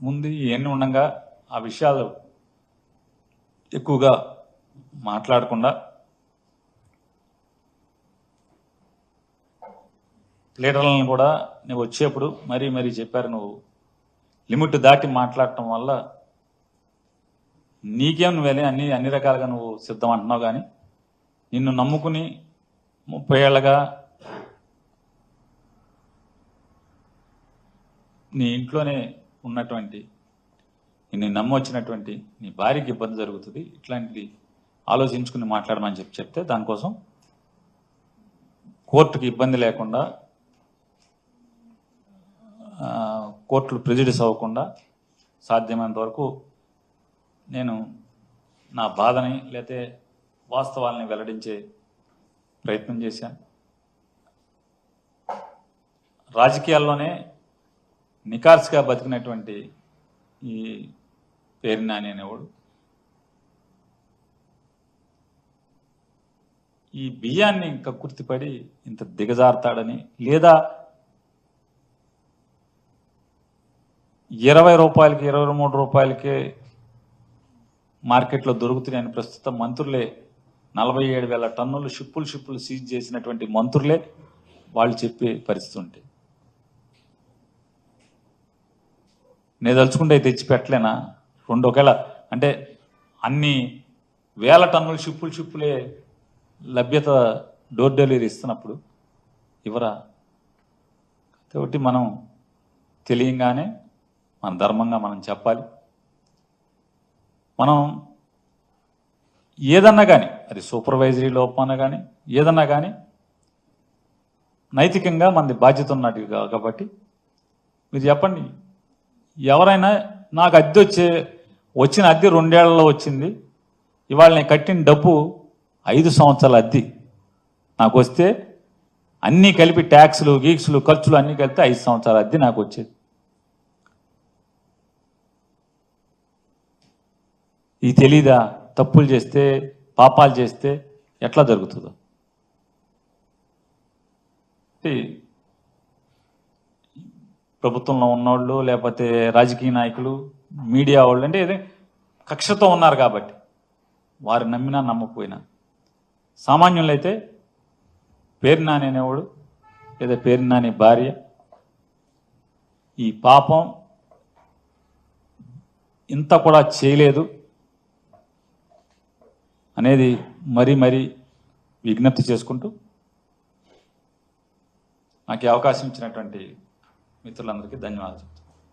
ముందు ఇవన్నీ ఉండగా ఆ విషయాలు ఎక్కువగా మాట్లాడకుండా లీడర్లను కూడా నువ్వు వచ్చేప్పుడు మరీ చెప్పారు, నువ్వు లిమిట్ దాటి మాట్లాడటం వల్ల నీకేం నువ్వేలే అన్ని రకాలుగా నువ్వు సిద్ధం అంటున్నావు. కానీ నిన్ను నమ్ముకుని 30 ఏళ్ళగా నీ ఇంట్లోనే ఉన్నటువంటి నిన్ను నమ్మొచ్చినటువంటి నీ భార్యకి ఇబ్బంది జరుగుతుంది, ఇట్లాంటిది ఆలోచించుకుని మాట్లాడమని చెప్తే దానికోసం కోర్టుకి ఇబ్బంది లేకుండా, కోర్టులు ప్రెజుడిస్ అవ్వకుండా సాధ్యమైనంత వరకు నేను నా బాధని లేతే వాస్తవాలని వెల్లడించే ప్రయత్నం చేశాను. రాజకీయాల్లోనే నికార్స్గా బతికినటువంటి ఈ పేరు నాని అనేవాడు ఈ బియ్యాన్ని కక్కుర్తిపడి ఇంత దిగజారుతాడని, లేదా 20 రూపాయలకి 23 రూపాయలకే మార్కెట్లో దొరుకుతున్నాయని ప్రస్తుతం మంత్రులే 47,000 టన్నులు షిప్పులు సీజ్ చేసినటువంటి మంత్రులే వాళ్ళు చెప్పే పరిస్థితి ఉంటే నేను తలుచుకుంటే తెచ్చిపెట్టలేనా? ఒకేళ అంటే అన్ని వేల టన్నులు షిప్పులే లభ్యత డోర్ డెలివరీ ఇస్తున్నప్పుడు ఇవరా? కాబట్టి మనం తెలియంగానే మన ధర్మంగా మనం చెప్పాలి. మనం ఏదన్నా కానీ అది సూపర్వైజరీ లోపమన్నా కానీ ఏదన్నా కానీ నైతికంగా మనది బాధ్యత ఉన్నట్టు కాబట్టి మీరు చెప్పండి. ఎవరైనా నాకు అద్దె వచ్చిన అద్దె 2 ఏళ్లలో వచ్చింది, ఇవాళ నేను కట్టిన డబ్బు 5 సంవత్సరాల అద్దె నాకు వస్తే అన్నీ కలిపి ట్యాక్స్లు గీక్స్లు ఖర్చులు అన్నీ కలిపితే 5 సంవత్సరాల అద్దె నాకు వచ్చేది. ఈ తెలీదా? తప్పులు చేస్తే పాపాలు చేస్తే ఎట్లా జరుగుతుందో. ప్రభుత్వంలో ఉన్నోళ్ళు లేకపోతే రాజకీయ నాయకులు మీడియా వాళ్ళు అంటే ఏదో కక్షతో ఉన్నారు కాబట్టి వారు నమ్మినా నమ్మకపోయినా, సామాన్యులు అయితే పేరు నాని అనేవాడు లేదా పేరు నాని భార్య ఈ పాపం ఇంత కూడా చేయలేదు అనేది మరీ విజ్ఞప్తి చేసుకుంటూ నాకు ఈ అవకాశం ఇచ్చినటువంటి మిత్రులందరికీ ధన్యవాదాలు.